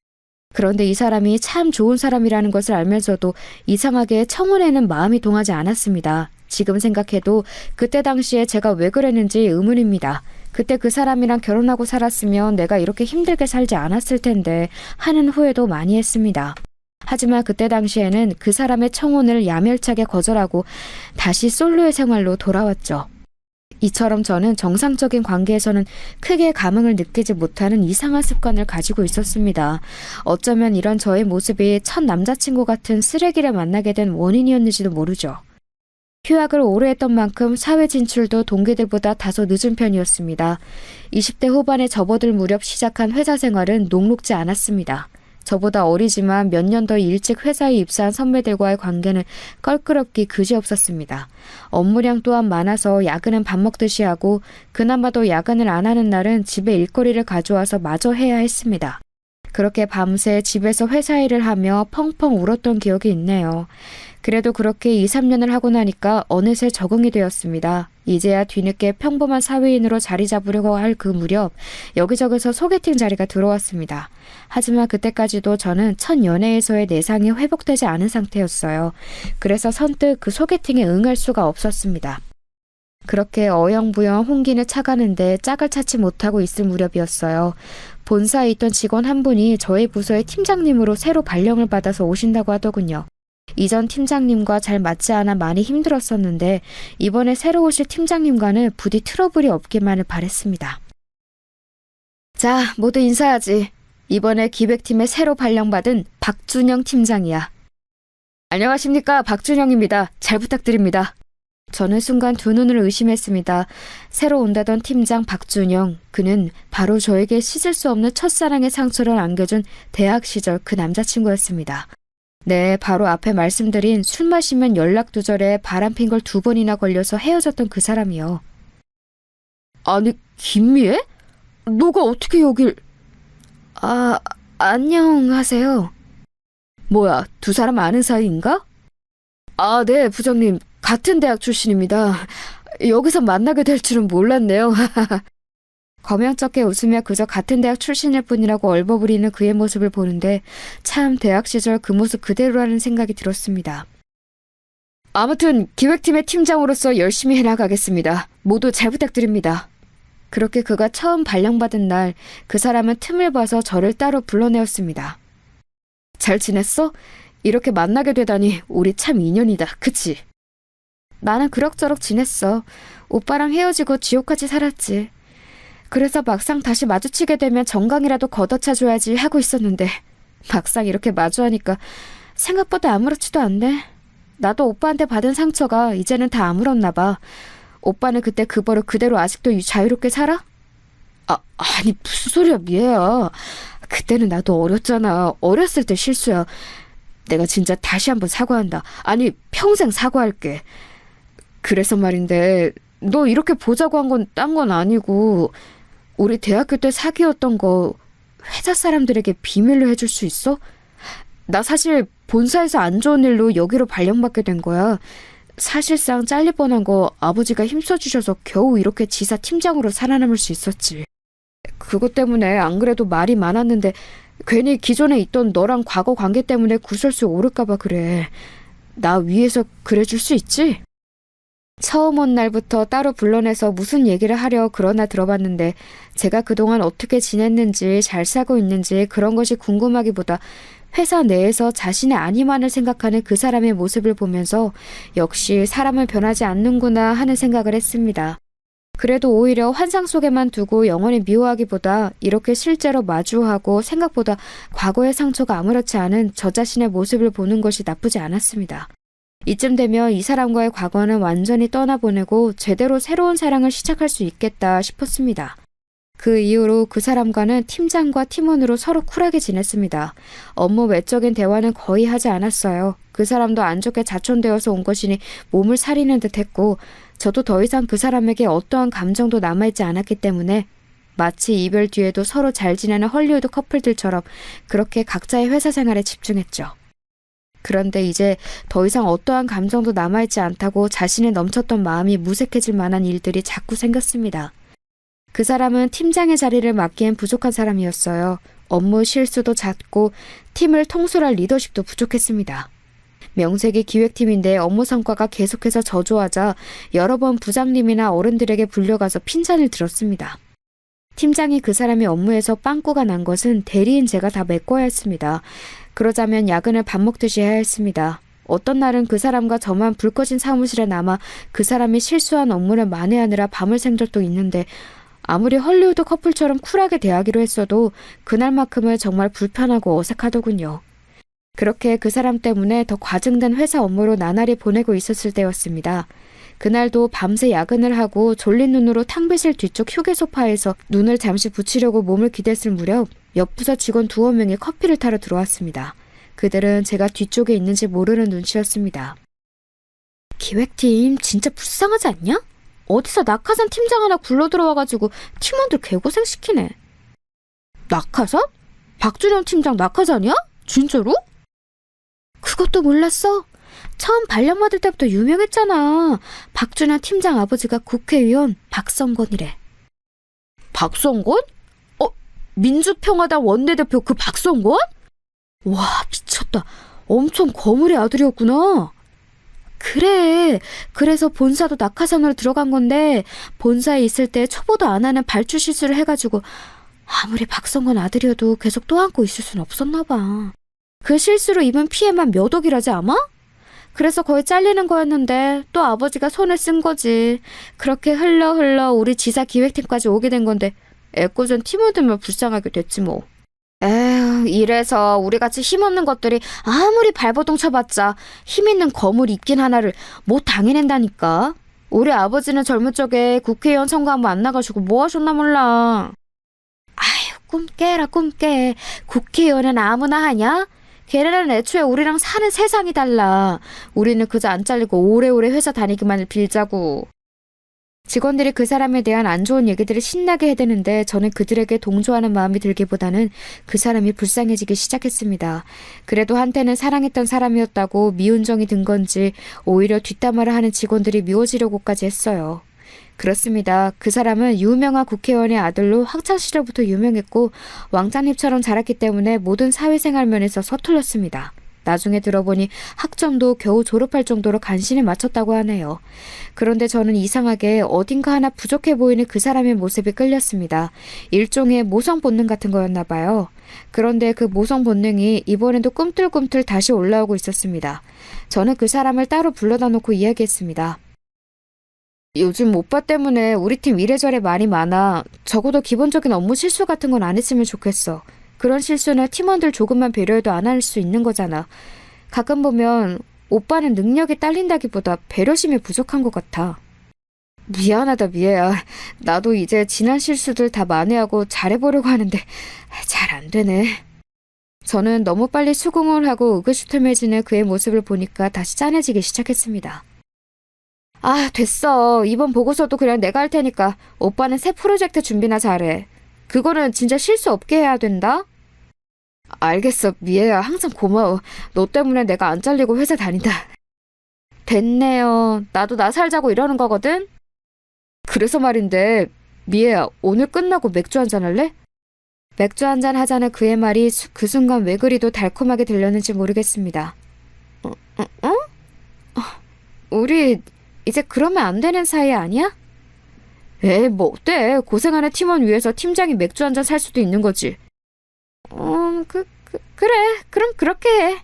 그런데 이 사람이 참 좋은 사람이라는 것을 알면서도 이상하게 청혼에는 마음이 동하지 않았습니다. 지금 생각해도 그때 당시에 제가 왜 그랬는지 의문입니다. 그때 그 사람이랑 결혼하고 살았으면 내가 이렇게 힘들게 살지 않았을 텐데 하는 후회도 많이 했습니다. 하지만 그때 당시에는 그 사람의 청혼을 야멸차게 거절하고 다시 솔로의 생활로 돌아왔죠. 이처럼 저는 정상적인 관계에서는 크게 감흥을 느끼지 못하는 이상한 습관을 가지고 있었습니다. 어쩌면 이런 저의 모습이 첫 남자친구 같은 쓰레기를 만나게 된 원인이었는지도 모르죠. 휴학을 오래 했던 만큼 사회 진출도 동기들보다 다소 늦은 편이었습니다. 20대 후반에 접어들 무렵 시작한 회사 생활은 녹록지 않았습니다. 저보다 어리지만 몇 년 더 일찍 회사에 입사한 선배들과의 관계는 껄끄럽기 그지없었습니다. 업무량 또한 많아서 야근은 밥 먹듯이 하고 그나마도 야근을 안 하는 날은 집에 일거리를 가져와서 마저 해야 했습니다. 그렇게 밤새 집에서 회사 일을 하며 펑펑 울었던 기억이 있네요. 그래도 그렇게 2, 3년을 하고 나니까 어느새 적응이 되었습니다. 이제야 뒤늦게 평범한 사회인으로 자리 잡으려고 할 그 무렵 여기저기서 소개팅 자리가 들어왔습니다. 하지만 그때까지도 저는 첫 연애에서의 내상이 회복되지 않은 상태였어요. 그래서 선뜻 그 소개팅에 응할 수가 없었습니다. 그렇게 어영부영 홍기는 차가는데 짝을 찾지 못하고 있을 무렵이었어요. 본사에 있던 직원 한 분이 저희 부서의 팀장님으로 새로 발령을 받아서 오신다고 하더군요. 이전 팀장님과 잘 맞지 않아 많이 힘들었었는데 이번에 새로 오실 팀장님과는 부디 트러블이 없기만을 바랬습니다. 자, 모두 인사하지. 이번에 기획팀에 새로 발령받은 박준영 팀장이야. 안녕하십니까, 박준영입니다. 잘 부탁드립니다. 저는 순간 두 눈을 의심했습니다. 새로 온다던 팀장 박준영, 그는 바로 저에게 씻을 수 없는 첫사랑의 상처를 안겨준 대학 시절 그 남자친구였습니다. 네, 바로 앞에 말씀드린 술 마시면 연락 두절에 바람핀 걸 2번이나 걸려서 헤어졌던 그 사람이요. 아니, 김미애? 너가 어떻게 여길... 안녕하세요. 뭐야, 두 사람 아는 사이인가? 네, 부장님. 같은 대학 출신입니다. 여기서 만나게 될 줄은 몰랐네요. 거명쩍게 웃으며 그저 같은 대학 출신일 뿐이라고 얼버무리는 그의 모습을 보는데 참 대학 시절 그 모습 그대로라는 생각이 들었습니다. 아무튼 기획팀의 팀장으로서 열심히 해나가겠습니다. 모두 잘 부탁드립니다. 그렇게 그가 처음 발령받은 날 그 사람은 틈을 봐서 저를 따로 불러내었습니다. 잘 지냈어? 이렇게 만나게 되다니 우리 참 인연이다. 그치? 나는 그럭저럭 지냈어. 오빠랑 헤어지고 지옥같이 살았지. 그래서 막상 다시 마주치게 되면 정강이라도 걷어차줘야지 하고 있었는데 막상 이렇게 마주하니까 생각보다 아무렇지도 않네. 나도 오빠한테 받은 상처가 이제는 다 아물었나 봐. 오빠는 그때 그 버릇 그대로 아직도 자유롭게 살아? 아니 무슨 소리야 미애야. 그때는 나도 어렸잖아. 어렸을 때 실수야. 내가 진짜 다시 한번 사과한다. 아니 평생 사과할게. 그래서 말인데 너 이렇게 보자고 한 건 딴 건 아니고 우리 대학교 때 사귀었던 거 회사 사람들에게 비밀로 해줄 수 있어? 나 사실 본사에서 안 좋은 일로 여기로 발령받게 된 거야. 사실상 잘릴 뻔한 거 아버지가 힘써주셔서 겨우 이렇게 지사 팀장으로 살아남을 수 있었지. 그것 때문에 안 그래도 말이 많았는데 괜히 기존에 있던 너랑 과거 관계 때문에 구설수 오를까 봐 그래. 나 위해서 그래줄 수 있지? 처음 온 날부터 따로 불러내서 무슨 얘기를 하려 그러나 들어봤는데 제가 그동안 어떻게 지냈는지 잘 살고 있는지 그런 것이 궁금하기보다 회사 내에서 자신의 안위만을 생각하는 그 사람의 모습을 보면서 역시 사람은 변하지 않는구나 하는 생각을 했습니다. 그래도 오히려 환상 속에만 두고 영원히 미워하기보다 이렇게 실제로 마주하고 생각보다 과거의 상처가 아무렇지 않은 저 자신의 모습을 보는 것이 나쁘지 않았습니다. 이쯤 되면 이 사람과의 과거는 완전히 떠나보내고 제대로 새로운 사랑을 시작할 수 있겠다 싶었습니다. 그 이후로 그 사람과는 팀장과 팀원으로 서로 쿨하게 지냈습니다. 업무 외적인 대화는 거의 하지 않았어요. 그 사람도 안 좋게 자촌되어서 온 것이니 몸을 사리는 듯 했고 저도 더 이상 그 사람에게 어떠한 감정도 남아있지 않았기 때문에 마치 이별 뒤에도 서로 잘 지내는 헐리우드 커플들처럼 그렇게 각자의 회사 생활에 집중했죠. 그런데 이제 더 이상 어떠한 감정도 남아있지 않다고 자신의 넘쳤던 마음이 무색해질 만한 일들이 자꾸 생겼습니다. 그 사람은 팀장의 자리를 맡기엔 부족한 사람이었어요. 업무 실수도 잦고 팀을 통솔할 리더십도 부족했습니다. 명색이 기획팀인데 업무 성과가 계속해서 저조하자 여러 번 부장님이나 어른들에게 불려가서 핀잔을 들었습니다. 팀장이 그 사람의 업무에서 빵꾸가 난 것은 대리인 제가 다 메꿔야 했습니다. 그러자면 야근을 밥 먹듯이 해야 했습니다. 어떤 날은 그 사람과 저만 불 꺼진 사무실에 남아 그 사람이 실수한 업무를 만회하느라 밤을 샌 적도 있는데 아무리 헐리우드 커플처럼 쿨하게 대하기로 했어도 그날만큼은 정말 불편하고 어색하더군요. 그렇게 그 사람 때문에 더 과증된 회사 업무로 나날이 보내고 있었을 때였습니다. 그날도 밤새 야근을 하고 졸린 눈으로 탕비실 뒤쪽 휴게 소파에서 눈을 잠시 붙이려고 몸을 기댔을 무렵 옆 부서 직원 2-3명이 커피를 타러 들어왔습니다. 그들은 제가 뒤쪽에 있는지 모르는 눈치였습니다. 기획팀 진짜 불쌍하지 않냐? 어디서 낙하산 팀장 하나 굴러 들어와가지고 팀원들 개고생시키네. 낙하산? 박준영 팀장 낙하산이야? 진짜로? 그것도 몰랐어? 처음 발령받을 때부터 유명했잖아. 박준현 팀장 아버지가 국회의원 박성건이래. 박성건? 민주평화당 원내대표 그 박성건? 와, 미쳤다. 엄청 거물의 아들이었구나. 그래. 그래서 본사도 낙하산으로 들어간 건데 본사에 있을 때 초보도 안 하는 발주 실수를 해가지고 아무리 박성건 아들이어도 계속 또 안고 있을 순 없었나 봐. 그 실수로 입은 피해만 몇 억이라지 아마? 그래서 거의 잘리는 거였는데 또 아버지가 손을 쓴 거지. 그렇게 흘러 우리 지사 기획팀까지 오게 된 건데 애꿎은 팀원들만 불쌍하게 됐지 뭐. 에휴, 이래서 우리같이 힘없는 것들이 아무리 발버둥 쳐봤자 힘있는 거물 있긴 하나를 못 당해낸다니까. 우리 아버지는 젊은 적에 국회의원 선거 한번 안 나가시고 뭐 하셨나 몰라. 아휴, 꿈 깨라 꿈 깨. 국회의원은 아무나 하냐? 걔네는 애초에 우리랑 사는 세상이 달라. 우리는 그저 안 잘리고 오래오래 회사 다니기만을 빌자고. 직원들이 그 사람에 대한 안 좋은 얘기들을 신나게 해대는데 저는 그들에게 동조하는 마음이 들기보다는 그 사람이 불쌍해지기 시작했습니다. 그래도 한때는 사랑했던 사람이었다고 미운정이 든 건지 오히려 뒷담화를 하는 직원들이 미워지려고까지 했어요. 그렇습니다. 그 사람은 유명한 국회의원의 아들로 학창시절부터 유명했고 왕자님처럼 자랐기 때문에 모든 사회생활 면에서 서툴렀습니다. 나중에 들어보니 학점도 겨우 졸업할 정도로 간신히 맞췄다고 하네요. 그런데 저는 이상하게 어딘가 하나 부족해 보이는 그 사람의 모습이 끌렸습니다. 일종의 모성 본능 같은 거였나 봐요. 그런데 그 모성 본능이 이번에도 꿈틀꿈틀 다시 올라오고 있었습니다. 저는 그 사람을 따로 불러다 놓고 이야기했습니다. 요즘 오빠 때문에 우리 팀 이래저래 말이 많아. 적어도 기본적인 업무 실수 같은 건 안 했으면 좋겠어. 그런 실수는 팀원들 조금만 배려해도 안 할 수 있는 거잖아. 가끔 보면 오빠는 능력이 딸린다기보다 배려심이 부족한 것 같아. 미안하다 미애야. 나도 이제 지난 실수들 다 만회하고 잘해보려고 하는데 잘 안 되네. 저는 너무 빨리 수긍을 하고 의구시tum해지는 그의 모습을 보니까 다시 짠해지기 시작했습니다. 아, 됐어. 이번 보고서도 그냥 내가 할 테니까 오빠는 새 프로젝트 준비나 잘해. 그거는 진짜 실수 없게 해야 된다? 알겠어, 미애야. 항상 고마워. 너 때문에 내가 안 잘리고 회사 다닌다. 됐네요. 나도 나 살자고 이러는 거거든? 그래서 말인데, 미애야, 오늘 끝나고 맥주 한잔 할래? 맥주 한잔 하자는 그의 말이 그 순간 왜 그리도 달콤하게 들렸는지 모르겠습니다. 우리 이제 그러면 안 되는 사이 아니야? 에이, 뭐 어때? 고생하는 팀원 위해서 팀장이 맥주 한잔 살 수도 있는 거지. 그래. 그럼 그렇게 해.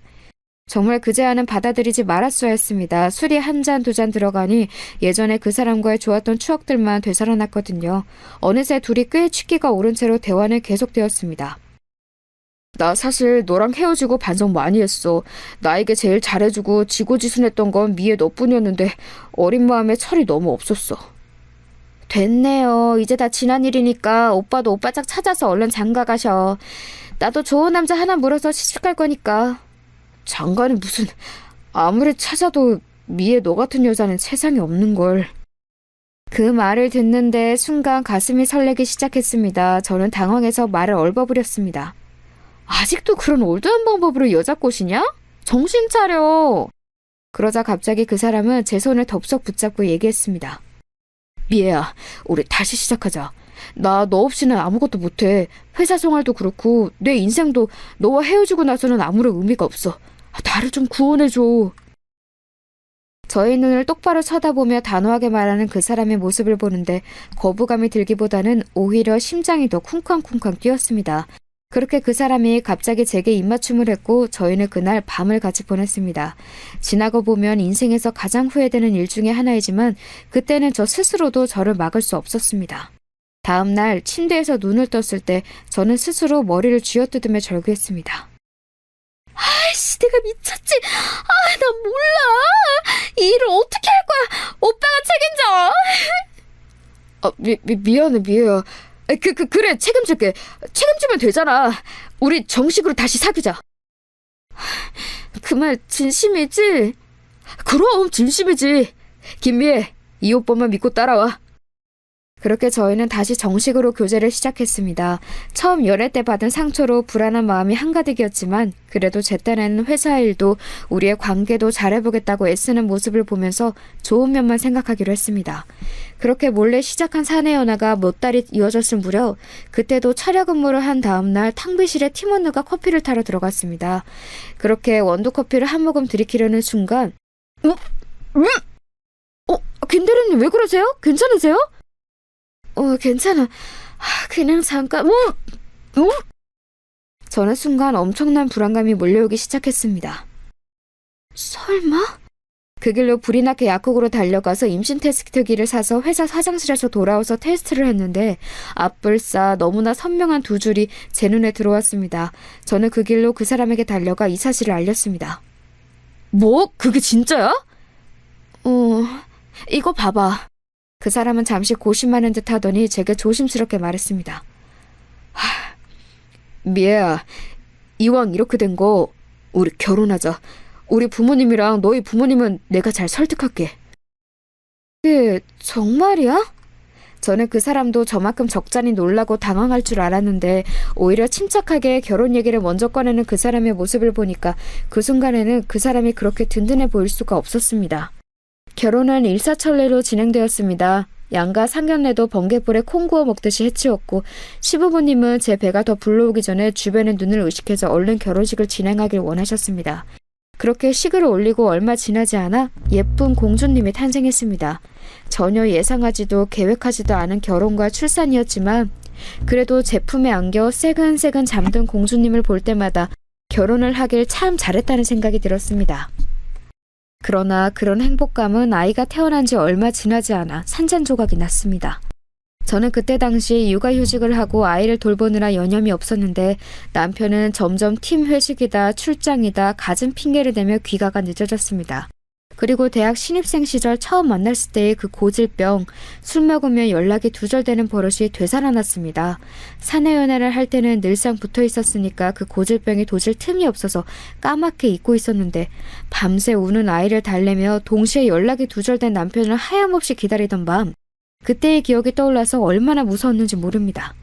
정말 그 제안은 받아들이지 말았어야 했습니다. 술이 한 잔, 두 잔 들어가니 예전에 그 사람과의 좋았던 추억들만 되살아났거든요. 어느새 둘이 꽤 취기가 오른 채로 대화는 계속되었습니다. 나 사실 너랑 헤어지고 반성 많이 했어. 나에게 제일 잘해주고 지고지순했던 건 미애 너뿐이었는데 어린 마음에 철이 너무 없었어. 됐네요. 이제 다 지난 일이니까 오빠도 오빠 짝 찾아서 얼른 장가 가셔. 나도 좋은 남자 하나 물어서 시집갈 거니까. 장가는 무슨. 아무리 찾아도 미애 너 같은 여자는 세상에 없는걸. 그 말을 듣는데 순간 가슴이 설레기 시작했습니다. 저는 당황해서 말을 얼버무렸습니다. 아직도 그런 올드한 방법으로 여자 꼬시냐? 정신 차려. 그러자 갑자기 그 사람은 제 손을 덥석 붙잡고 얘기했습니다. 미애야, 우리 다시 시작하자. 나 너 없이는 아무것도 못해. 회사 생활도 그렇고 내 인생도 너와 헤어지고 나서는 아무런 의미가 없어. 나를 좀 구원해줘. 저의 눈을 똑바로 쳐다보며 단호하게 말하는 그 사람의 모습을 보는데 거부감이 들기보다는 오히려 심장이 더 쿵쾅쿵쾅 뛰었습니다. 그렇게 그 사람이 갑자기 제게 입맞춤을 했고 저희는 그날 밤을 같이 보냈습니다. 지나고 보면 인생에서 가장 후회되는 일 중에 하나이지만 그때는 저 스스로도 저를 막을 수 없었습니다. 다음 날 침대에서 눈을 떴을 때 저는 스스로 머리를 쥐어뜯으며 절규했습니다. 아이씨, 내가 미쳤지? 나 몰라. 이 일을 어떻게 할 거야? 오빠가 책임져. 미안해, 미애야. 그래, 책임질게. 책임지면 되잖아. 우리 정식으로 다시 사귀자. 그 말 진심이지? 그럼 진심이지. 김미애, 이 오빠만 믿고 따라와. 그렇게 저희는 다시 정식으로 교제를 시작했습니다. 처음 연애 때 받은 상처로 불안한 마음이 한가득이었지만 그래도 제 딴에는 회사 일도 우리의 관계도 잘해보겠다고 애쓰는 모습을 보면서 좋은 면만 생각하기로 했습니다. 그렇게 몰래 시작한 사내 연애가 몇 달이 이어졌을 무렵 그때도 차려 근무를 한 다음날 탕비실에 팀원들과 커피를 타러 들어갔습니다. 그렇게 원두커피를 한 모금 들이키려는 순간 김대리님 왜 그러세요? 괜찮으세요? 괜찮아. 그냥 잠깐. 저는 순간 엄청난 불안감이 몰려오기 시작했습니다. 설마? 그 길로 불이 나게 약국으로 달려가서 임신 테스트기를 사서 회사 화장실에서 돌아와서 테스트를 했는데 앞불싸 너무나 선명한 두 줄이 제 눈에 들어왔습니다. 저는 그 길로 그 사람에게 달려가 이 사실을 알렸습니다. 뭐? 그게 진짜야? 이거 봐봐. 그 사람은 잠시 고심하는 듯 하더니 제게 조심스럽게 말했습니다. 미애야, 이왕 이렇게 된 거 우리 결혼하자. 우리 부모님이랑 너희 부모님은 내가 잘 설득할게. 그게 정말이야? 저는 그 사람도 저만큼 적잖이 놀라고 당황할 줄 알았는데 오히려 침착하게 결혼 얘기를 먼저 꺼내는 그 사람의 모습을 보니까 그 순간에는 그 사람이 그렇게 든든해 보일 수가 없었습니다. 결혼은 일사천리로 진행되었습니다. 양가 상견례도 번갯불에 콩 구워 먹듯이 해치웠고 시부모님은 제 배가 더 불러오기 전에 주변의 눈을 의식해서 얼른 결혼식을 진행하길 원하셨습니다. 그렇게 식을 올리고 얼마 지나지 않아 예쁜 공주님이 탄생했습니다. 전혀 예상하지도 계획하지도 않은 결혼과 출산이었지만 그래도 제품에 안겨 새근새근 잠든 공주님을 볼 때마다 결혼을 하길 참 잘했다는 생각이 들었습니다. 그러나 그런 행복감은 아이가 태어난 지 얼마 지나지 않아 산산조각이 났습니다. 저는 그때 당시 육아휴직을 하고 아이를 돌보느라 여념이 없었는데 남편은 점점 팀 회식이다 출장이다 갖은 핑계를 대며 귀가가 늦어졌습니다. 그리고 대학 신입생 시절 처음 만났을 때의 그 고질병, 술 먹으면 연락이 두절되는 버릇이 되살아났습니다. 사내 연애를 할 때는 늘상 붙어 있었으니까 그 고질병이 도질 틈이 없어서 까맣게 잊고 있었는데 밤새 우는 아이를 달래며 동시에 연락이 두절된 남편을 하염없이 기다리던 밤, 그때의 기억이 떠올라서 얼마나 무서웠는지 모릅니다.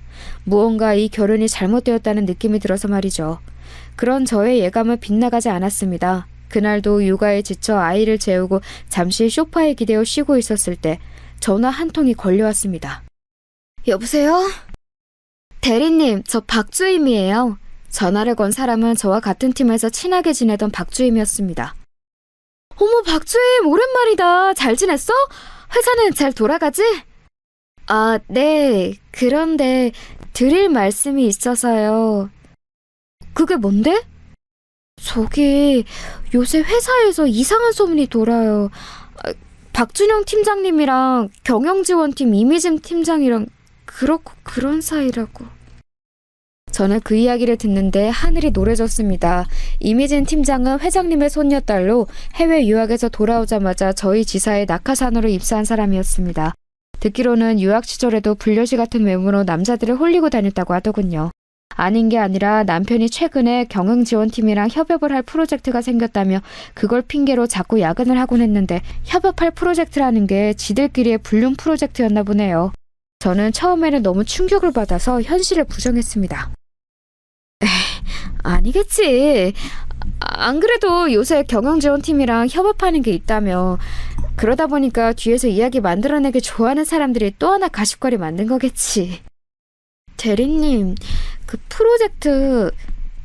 무언가 이 결혼이 잘못되었다는 느낌이 들어서 말이죠. 그런 저의 예감은 빗나가지 않았습니다. 그날도 육아에 지쳐 아이를 재우고 잠시 소파에 기대어 쉬고 있었을 때 전화 한 통이 걸려왔습니다. 여보세요? 대리님, 저 박주임이에요. 전화를 건 사람은 저와 같은 팀에서 친하게 지내던 박주임이었습니다. 어머, 박주임, 오랜만이다. 잘 지냈어? 회사는 잘 돌아가지? 네. 그런데 드릴 말씀이 있어서요. 그게 뭔데? 저기 요새 회사에서 이상한 소문이 돌아요. 박준영 팀장님이랑 경영지원팀 이미진 팀장이랑 그렇고 그런 사이라고. 저는 그 이야기를 듣는데 하늘이 노래졌습니다. 이미진 팀장은 회장님의 손녀딸로 해외 유학에서 돌아오자마자 저희 지사에 낙하산으로 입사한 사람이었습니다. 듣기로는 유학 시절에도 불려시 같은 외모로 남자들을 홀리고 다녔다고 하더군요. 아닌 게 아니라 남편이 최근에 경영지원팀이랑 협업을 할 프로젝트가 생겼다며 그걸 핑계로 자꾸 야근을 하곤 했는데 협업할 프로젝트라는 게 지들끼리의 불륜 프로젝트였나 보네요. 저는 처음에는 너무 충격을 받아서 현실을 부정했습니다. 에이, 아니겠지. 안 그래도 요새 경영지원팀이랑 협업하는 게 있다며. 그러다 보니까 뒤에서 이야기 만들어내기 좋아하는 사람들이 또 하나 가십거리 만든 거겠지. 대리님, 그 프로젝트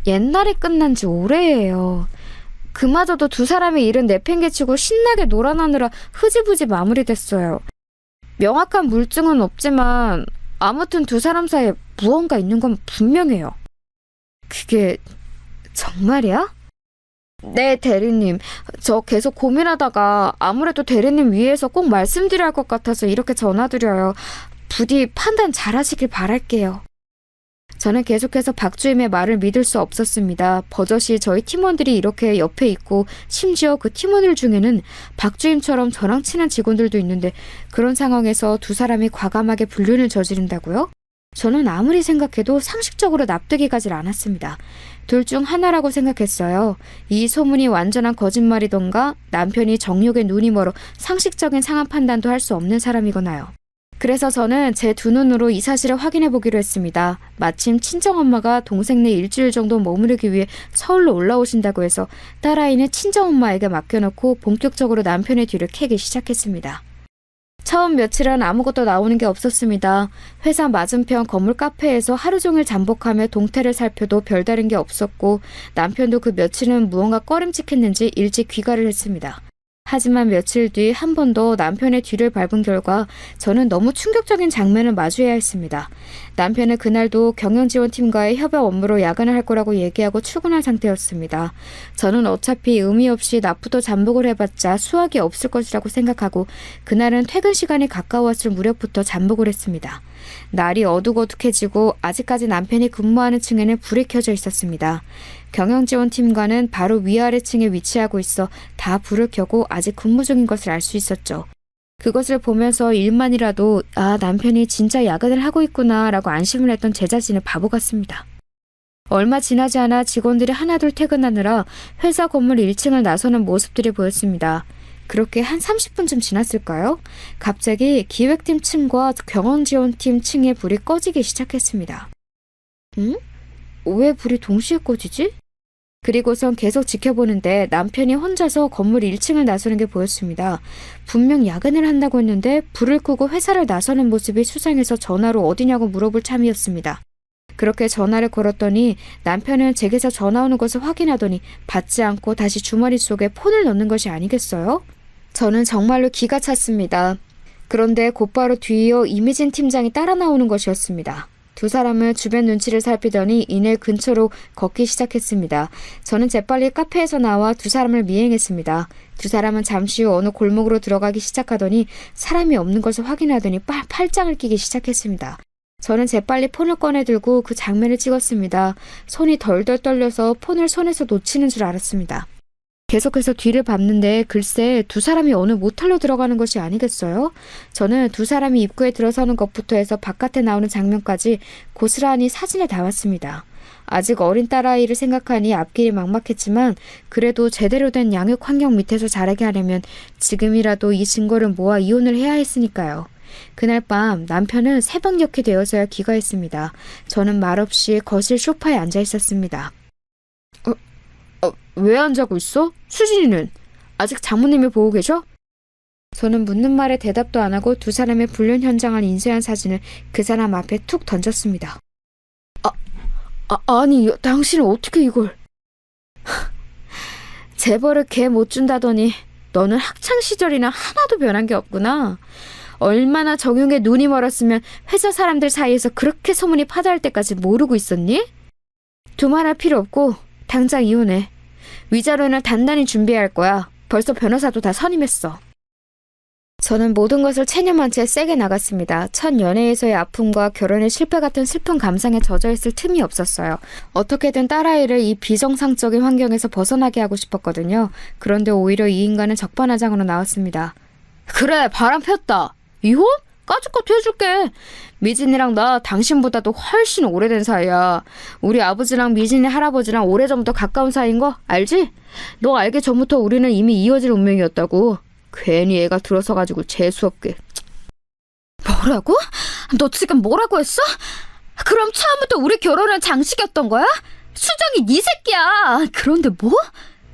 옛날에 끝난 지 오래예요. 그마저도 두 사람의 일은 내팽개치고 신나게 놀아나느라 흐지부지 마무리됐어요. 명확한 물증은 없지만 아무튼 두 사람 사이에 무언가 있는 건 분명해요. 그게 정말이야? 네, 대리님. 저 계속 고민하다가 아무래도 대리님 위해서 꼭 말씀드려야 할 것 같아서 이렇게 전화드려요. 부디 판단 잘하시길 바랄게요. 저는 계속해서 박주임의 말을 믿을 수 없었습니다. 버젓이 저희 팀원들이 이렇게 옆에 있고 심지어 그 팀원들 중에는 박주임처럼 저랑 친한 직원들도 있는데 그런 상황에서 두 사람이 과감하게 불륜을 저지른다고요? 저는 아무리 생각해도 상식적으로 납득이 가질 않았습니다. 둘 중 하나라고 생각했어요. 이 소문이 완전한 거짓말이던가 남편이 정욕에 눈이 멀어 상식적인 상황 판단도 할 수 없는 사람이거나요. 그래서 저는 제 두 눈으로 이 사실을 확인해 보기로 했습니다. 마침 친정엄마가 동생네 일주일 정도 머무르기 위해 서울로 올라오신다고 해서 딸아이는 친정엄마에게 맡겨놓고 본격적으로 남편의 뒤를 캐기 시작했습니다. 처음 며칠은 아무것도 나오는 게 없었습니다. 회사 맞은편 건물 카페에서 하루 종일 잠복하며 동태를 살펴도 별다른 게 없었고 남편도 그 며칠은 무언가 꺼림칙했는지 일찍 귀가를 했습니다. 하지만 며칠 뒤 한 번 더 남편의 뒤를 밟은 결과 저는 너무 충격적인 장면을 마주해야 했습니다. 남편은 그날도 경영지원팀과의 협약 업무로 야근을 할 거라고 얘기하고 출근한 상태였습니다. 저는 어차피 의미 없이 낮부터 잠복을 해봤자 수확이 없을 것이라고 생각하고 그날은 퇴근 시간이 가까웠을 무렵부터 잠복을 했습니다. 날이 어둑어둑해지고 아직까지 남편이 근무하는 층에는 불이 켜져 있었습니다. 경영지원팀과는 바로 위아래 층에 위치하고 있어 다 불을 켜고 아직 근무 중인 것을 알 수 있었죠. 그것을 보면서 일만이라도 남편이 진짜 야근을 하고 있구나 라고 안심을 했던 제 자신을 바보 같습니다. 얼마 지나지 않아 직원들이 하나둘 퇴근하느라 회사 건물 1층을 나서는 모습들이 보였습니다. 그렇게 한 30분쯤 지났을까요? 갑자기 기획팀 층과 경영지원팀 층의 불이 꺼지기 시작했습니다. 왜 불이 동시에 꺼지지? 그리고선 계속 지켜보는데 남편이 혼자서 건물 1층을 나서는 게 보였습니다. 분명 야근을 한다고 했는데 불을 끄고 회사를 나서는 모습이 수상해서 전화로 어디냐고 물어볼 참이었습니다. 그렇게 전화를 걸었더니 남편은 제게서 전화 오는 것을 확인하더니 받지 않고 다시 주머니 속에 폰을 넣는 것이 아니겠어요? 저는 정말로 기가 찼습니다. 그런데 곧바로 뒤이어 이미진 팀장이 따라 나오는 것이었습니다. 두 사람은 주변 눈치를 살피더니 이내 근처로 걷기 시작했습니다. 저는 재빨리 카페에서 나와 두 사람을 미행했습니다. 두 사람은 잠시 후 어느 골목으로 들어가기 시작하더니 사람이 없는 것을 확인하더니 팔짱을 끼기 시작했습니다. 저는 재빨리 폰을 꺼내 들고 그 장면을 찍었습니다. 손이 덜덜 떨려서 폰을 손에서 놓치는 줄 알았습니다. 계속해서 뒤를 밟는데 글쎄 두 사람이 어느 모텔로 들어가는 것이 아니겠어요? 저는 두 사람이 입구에 들어서는 것부터 해서 바깥에 나오는 장면까지 고스란히 사진에 담았습니다. 아직 어린 딸아이를 생각하니 앞길이 막막했지만 그래도 제대로 된 양육 환경 밑에서 자라게 하려면 지금이라도 이 증거를 모아 이혼을 해야 했으니까요. 그날 밤 남편은 새벽녘이 되어서야 귀가했습니다. 저는 말없이 거실 소파에 앉아 있었습니다. 왜 안 자고 있어? 수진이는? 아직 장모님이 보고 계셔? 저는 묻는 말에 대답도 안 하고 두 사람의 불륜 현장을 인쇄한 사진을 그 사람 앞에 툭 던졌습니다. 아니, 당신은 어떻게 이걸... 재벌을 개 못 준다더니 너는 학창시절이나 하나도 변한 게 없구나. 얼마나 정용에 눈이 멀었으면 회사 사람들 사이에서 그렇게 소문이 파다할 때까지 모르고 있었니? 두말할 필요 없고 당장 이혼해. 위자료는 단단히 준비할 거야. 벌써 변호사도 다 선임했어. 저는 모든 것을 체념한 채 세게 나갔습니다. 첫 연애에서의 아픔과 결혼의 실패 같은 슬픈 감상에 젖어있을 틈이 없었어요. 어떻게든 딸아이를 이 비정상적인 환경에서 벗어나게 하고 싶었거든요. 그런데 오히려 이 인간은 적반하장으로 나왔습니다. 그래, 바람 폈다. 이혼? 까짓것도 해줄게. 미진이랑 나 당신보다도 훨씬 오래된 사이야. 우리 아버지랑 미진이 할아버지랑 오래전부터 가까운 사이인 거 알지? 너 알기 전부터 우리는 이미 이어질 운명이었다고. 괜히 애가 들어서가지고 재수없게. 뭐라고? 너 지금 뭐라고 했어? 그럼 처음부터 우리 결혼은 장식이었던 거야? 수정이 네 새끼야. 그런데 뭐?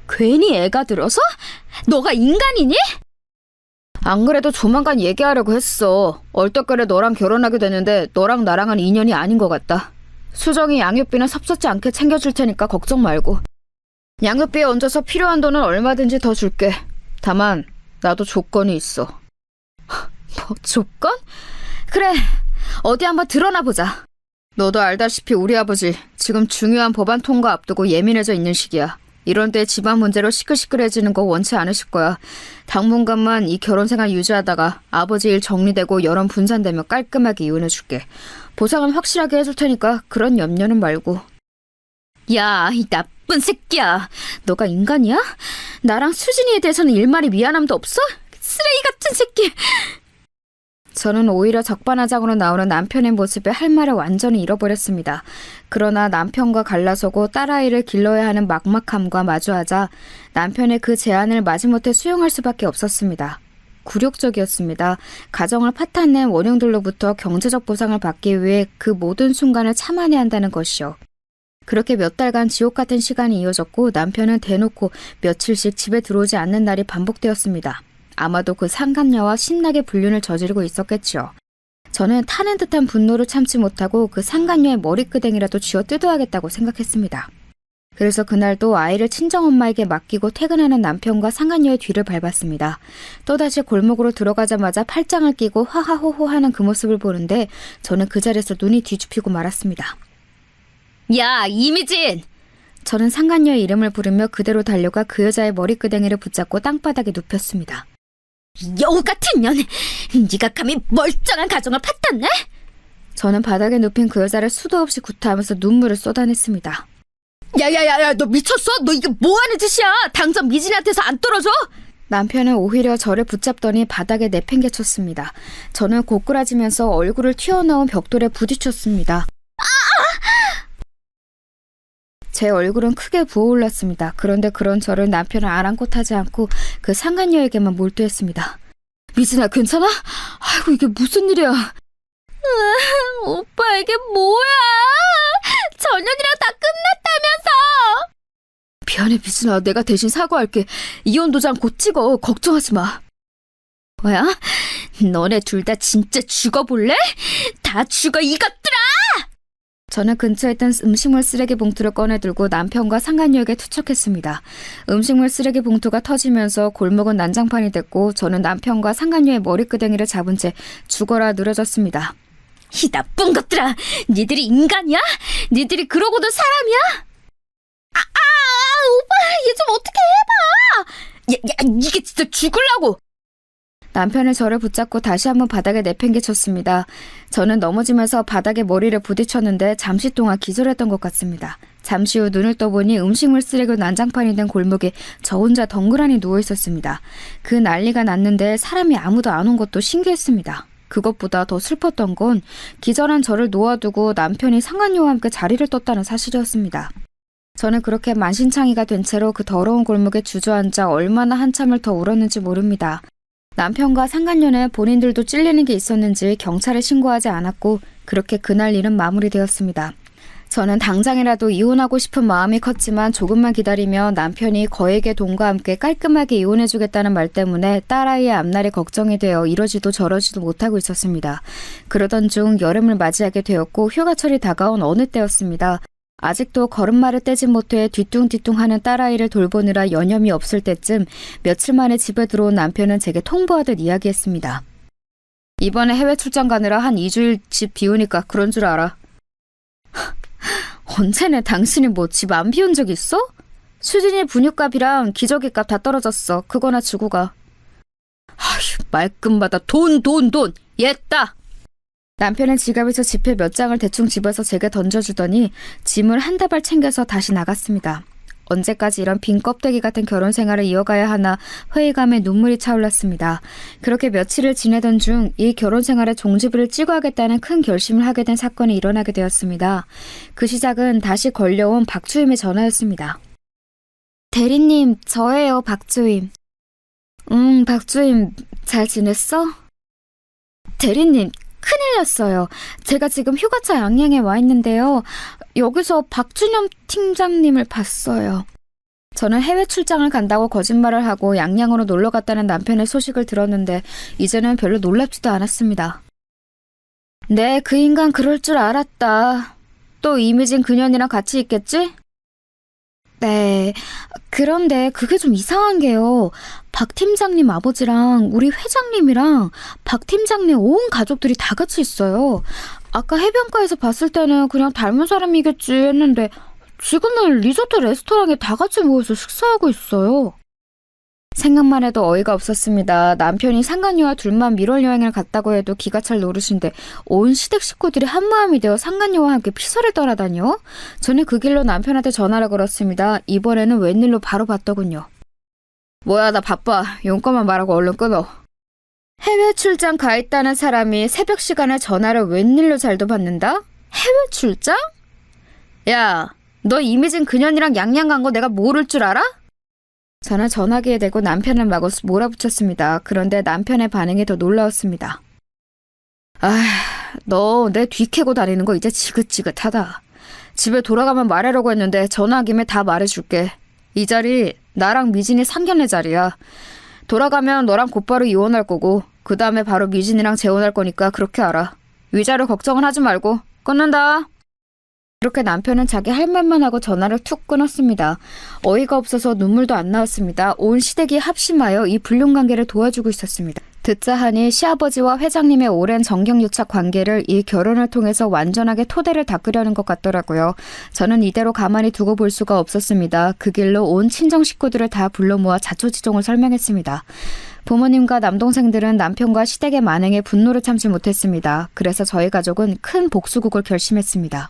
괜히 애가 들어서? 너가 인간이니? 안 그래도 조만간 얘기하려고 했어. 얼떨결에 너랑 결혼하게 됐는데 너랑 나랑은 인연이 아닌 것 같다. 수정이 양육비는 섭섭지 않게 챙겨줄 테니까 걱정 말고. 양육비에 얹어서 필요한 돈은 얼마든지 더 줄게. 다만 나도 조건이 있어. 뭐 조건? 그래, 어디 한번 드러나 보자. 너도 알다시피 우리 아버지 지금 중요한 법안 통과 앞두고 예민해져 있는 시기야. 이런 때 집안 문제로 시끌시끌해지는 거 원치 않으실 거야. 당분간만 이 결혼 생활 유지하다가 아버지 일 정리되고 여론 분산되면 깔끔하게 이혼해줄게. 보상은 확실하게 해줄 테니까 그런 염려는 말고. 야, 이 나쁜 새끼야. 너가 인간이야? 나랑 수진이에 대해서는 일말의 미안함도 없어? 쓰레기 같은 새끼. 저는 오히려 적반하장으로 나오는 남편의 모습에 할 말을 완전히 잃어버렸습니다. 그러나 남편과 갈라서고 딸아이를 길러야 하는 막막함과 마주하자 남편의 그 제안을 마지못해 수용할 수밖에 없었습니다. 굴욕적이었습니다. 가정을 파탄낸 원흉들로부터 경제적 보상을 받기 위해 그 모든 순간을 참아내야 한다는 것이요. 그렇게 몇 달간 지옥 같은 시간이 이어졌고 남편은 대놓고 며칠씩 집에 들어오지 않는 날이 반복되었습니다. 아마도 그 상간녀와 신나게 불륜을 저지르고 있었겠지요. 저는 타는 듯한 분노를 참지 못하고 그 상간녀의 머리끄댕이라도 쥐어 뜯어야겠다고 생각했습니다. 그래서 그날도 아이를 친정엄마에게 맡기고 퇴근하는 남편과 상간녀의 뒤를 밟았습니다. 또다시 골목으로 들어가자마자 팔짱을 끼고 하하호호 하는 그 모습을 보는데 저는 그 자리에서 눈이 뒤집히고 말았습니다. 야, 이미진! 저는 상간녀의 이름을 부르며 그대로 달려가 그 여자의 머리끄댕이를 붙잡고 땅바닥에 눕혔습니다. 여우 같은 년! 네가 감히 멀쩡한 가정을 파탄내? 저는 바닥에 눕힌 그 여자를 수도 없이 구타하면서 눈물을 쏟아냈습니다. 야야야야, 너 미쳤어? 너 이게 뭐하는 짓이야? 당장 미진이한테서 안 떨어져? 남편은 오히려 저를 붙잡더니 바닥에 내팽개쳤습니다. 저는 고꾸라지면서 얼굴을 튀어나온 벽돌에 부딪혔습니다. 제 얼굴은 크게 부어올랐습니다. 그런데 그런 저를 남편은 아랑곳하지 않고 그 상간녀에게만 몰두했습니다. 미진아, 괜찮아? 아이고, 이게 무슨 일이야? 오빠, 이게 뭐야? 전현이랑 다 끝났다면서! 미안해, 미진아. 내가 대신 사과할게. 이혼 도장 곧 찍어. 걱정하지 마. 뭐야? 너네 둘 다 진짜 죽어볼래? 다 죽어, 이것들아! 저는 근처에 있던 음식물 쓰레기 봉투를 꺼내들고 남편과 상간녀에게 투척했습니다. 음식물 쓰레기 봉투가 터지면서 골목은 난장판이 됐고 저는 남편과 상간녀의 머리끄댕이를 잡은 채 죽어라 늘어졌습니다. 이 나쁜 것들아! 니들이 인간이야? 니들이 그러고도 사람이야? 오빠, 얘 좀 어떻게 해봐! 이게 진짜 죽으려고! 남편은 저를 붙잡고 다시 한번 바닥에 내팽개쳤습니다. 저는 넘어지면서 바닥에 머리를 부딪혔는데 잠시 동안 기절했던 것 같습니다. 잠시 후 눈을 떠보니 음식물 쓰레기 난장판이 된 골목에 저 혼자 덩그러니 누워 있었습니다. 그 난리가 났는데 사람이 아무도 안 온 것도 신기했습니다. 그것보다 더 슬펐던 건 기절한 저를 놓아두고 남편이 상간녀와 함께 자리를 떴다는 사실이었습니다. 저는 그렇게 만신창이가 된 채로 그 더러운 골목에 주저앉아 얼마나 한참을 더 울었는지 모릅니다. 남편과 상간녀는 본인들도 찔리는 게 있었는지 경찰에 신고하지 않았고 그렇게 그날 일은 마무리되었습니다. 저는 당장이라도 이혼하고 싶은 마음이 컸지만 조금만 기다리면 남편이 거액의 돈과 함께 깔끔하게 이혼해주겠다는 말 때문에 딸아이의 앞날이 걱정이 되어 이러지도 저러지도 못하고 있었습니다. 그러던 중 여름을 맞이하게 되었고 휴가철이 다가온 어느 때였습니다. 아직도 걸음마를 떼지 못해 뒤뚱뒤뚱하는 딸아이를 돌보느라 여념이 없을 때쯤 며칠 만에 집에 들어온 남편은 제게 통보하듯 이야기했습니다. 이번에 해외 출장 가느라 한 2주일 집 비우니까 그런 줄 알아. 언제네 당신이 뭐 집 안 비운 적 있어? 수진이 분유값이랑 기저귀값 다 떨어졌어. 그거나 주고 가. 아휴, 말끝마다 돈. 얘따! 남편은 지갑에서 지폐 몇 장을 대충 집어서 제게 던져주더니 짐을 한 다발 챙겨서 다시 나갔습니다. 언제까지 이런 빈 껍데기 같은 결혼 생활을 이어가야 하나 회의감에 눈물이 차올랐습니다. 그렇게 며칠을 지내던 중 이 결혼 생활의 종지부를 찍어야겠다는 큰 결심을 하게 된 사건이 일어나게 되었습니다. 그 시작은 다시 걸려온 박주임의 전화였습니다. 대리님, 저예요, 박주임. 박주임, 잘 지냈어? 대리님, 큰일 났어요. 제가 지금 휴가차 양양에 와 있는데요. 여기서 박준영 팀장님을 봤어요. 저는 해외 출장을 간다고 거짓말을 하고 양양으로 놀러 갔다는 남편의 소식을 들었는데 이제는 별로 놀랍지도 않았습니다. 네, 그 인간 그럴 줄 알았다. 또 이미진 그년이랑 같이 있겠지? 네, 그런데 그게 좀 이상한 게요. 박 팀장님 아버지랑 우리 회장님이랑 박 팀장님 온 가족들이 다 같이 있어요. 아까 해변가에서 봤을 때는 그냥 닮은 사람이겠지 했는데 지금은 리조트 레스토랑에 다 같이 모여서 식사하고 있어요. 생각만 해도 어이가 없었습니다. 남편이 상간녀와 둘만 밀월 여행을 갔다고 해도 기가 찰 노릇인데 온 시댁 식구들이 한마음이 되어 상간녀와 함께 피서를 떠나다녀? 저는 그 길로 남편한테 전화를 걸었습니다. 이번에는 웬일로 바로 받더군요. 뭐야, 나 바빠. 용건만 말하고 얼른 끊어. 해외 출장 가 있다는 사람이 새벽 시간에 전화를 웬일로 잘도 받는다? 해외 출장? 야, 너 이미진 그년이랑 양양 간 거 내가 모를 줄 알아? 저는 전화기에 대고 남편을 마구 몰아붙였습니다. 그런데 남편의 반응이 더 놀라웠습니다. 너 내 뒤 캐고 다니는 거 이제 지긋지긋하다. 집에 돌아가면 말하려고 했는데 전화한 김에 다 말해줄게. 이 자리 나랑 미진이 상견례 자리야. 돌아가면 너랑 곧바로 이혼할 거고 그 다음에 바로 미진이랑 재혼할 거니까 그렇게 알아. 위자료 걱정은 하지 말고. 끊는다. 그렇게 남편은 자기 할 말만 하고 전화를 툭 끊었습니다. 어이가 없어서 눈물도 안 나왔습니다. 온 시댁이 합심하여 이 불륜관계를 도와주고 있었습니다. 듣자 하니 시아버지와 회장님의 오랜 정경유착 관계를 이 결혼을 통해서 완전하게 토대를 닦으려는 것 같더라고요. 저는 이대로 가만히 두고 볼 수가 없었습니다. 그 길로 온 친정 식구들을 다 불러 모아 자초지종을 설명했습니다. 부모님과 남동생들은 남편과 시댁의 만행에 분노를 참지 못했습니다. 그래서 저희 가족은 큰 복수국을 결심했습니다.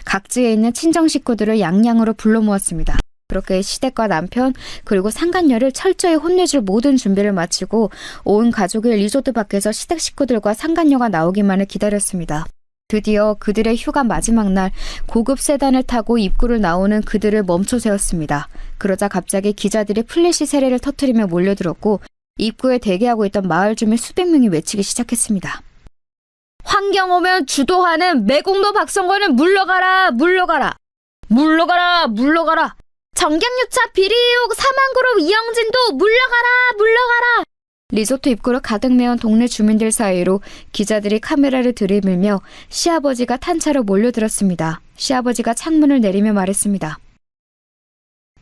각지에 있는 친정 식구들을 양양으로 불러 모았습니다. 그렇게 시댁과 남편 그리고 상간녀를 철저히 혼내줄 모든 준비를 마치고 온 가족이 리조트 밖에서 시댁 식구들과 상간녀가 나오기만을 기다렸습니다. 드디어 그들의 휴가 마지막 날 고급 세단을 타고 입구를 나오는 그들을 멈춰 세웠습니다. 그러자 갑자기 기자들이 플래시 세례를 터뜨리며 몰려들었고 입구에 대기하고 있던 마을 주민 수백 명이 외치기 시작했습니다. 환경 오면 주도하는 매국노 박성권은 물러가라, 물러가라, 물러가라, 물러가라. 정경유착 비리 의혹 사망그룹 이영진도 물러가라, 물러가라. 리조트 입구를 가득 메운 동네 주민들 사이로 기자들이 카메라를 들이밀며 시아버지가 탄차로 몰려들었습니다. 시아버지가 창문을 내리며 말했습니다.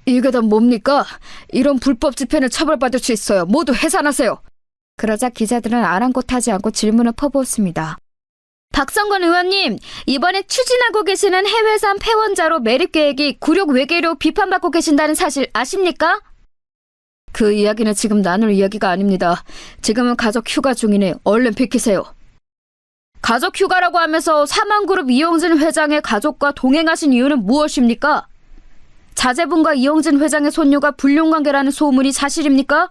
이게 다 뭡니까? 이런 불법 집회는 처벌받을 수 있어요. 모두 해산하세요. 그러자 기자들은 아랑곳하지 않고 질문을 퍼부었습니다. 박성건 의원님, 이번에 추진하고 계시는 해외산 폐원자로 매립 계획이 굴욕 외계로 비판받고 계신다는 사실 아십니까? 그 이야기는 지금 나눌 이야기가 아닙니다. 지금은 가족 휴가 중이니 얼른 비키세요. 가족 휴가라고 하면서 사망그룹 이영진 회장의 가족과 동행하신 이유는 무엇입니까? 자제분과 이영진 회장의 손녀가 불륜관계라는 소문이 사실입니까?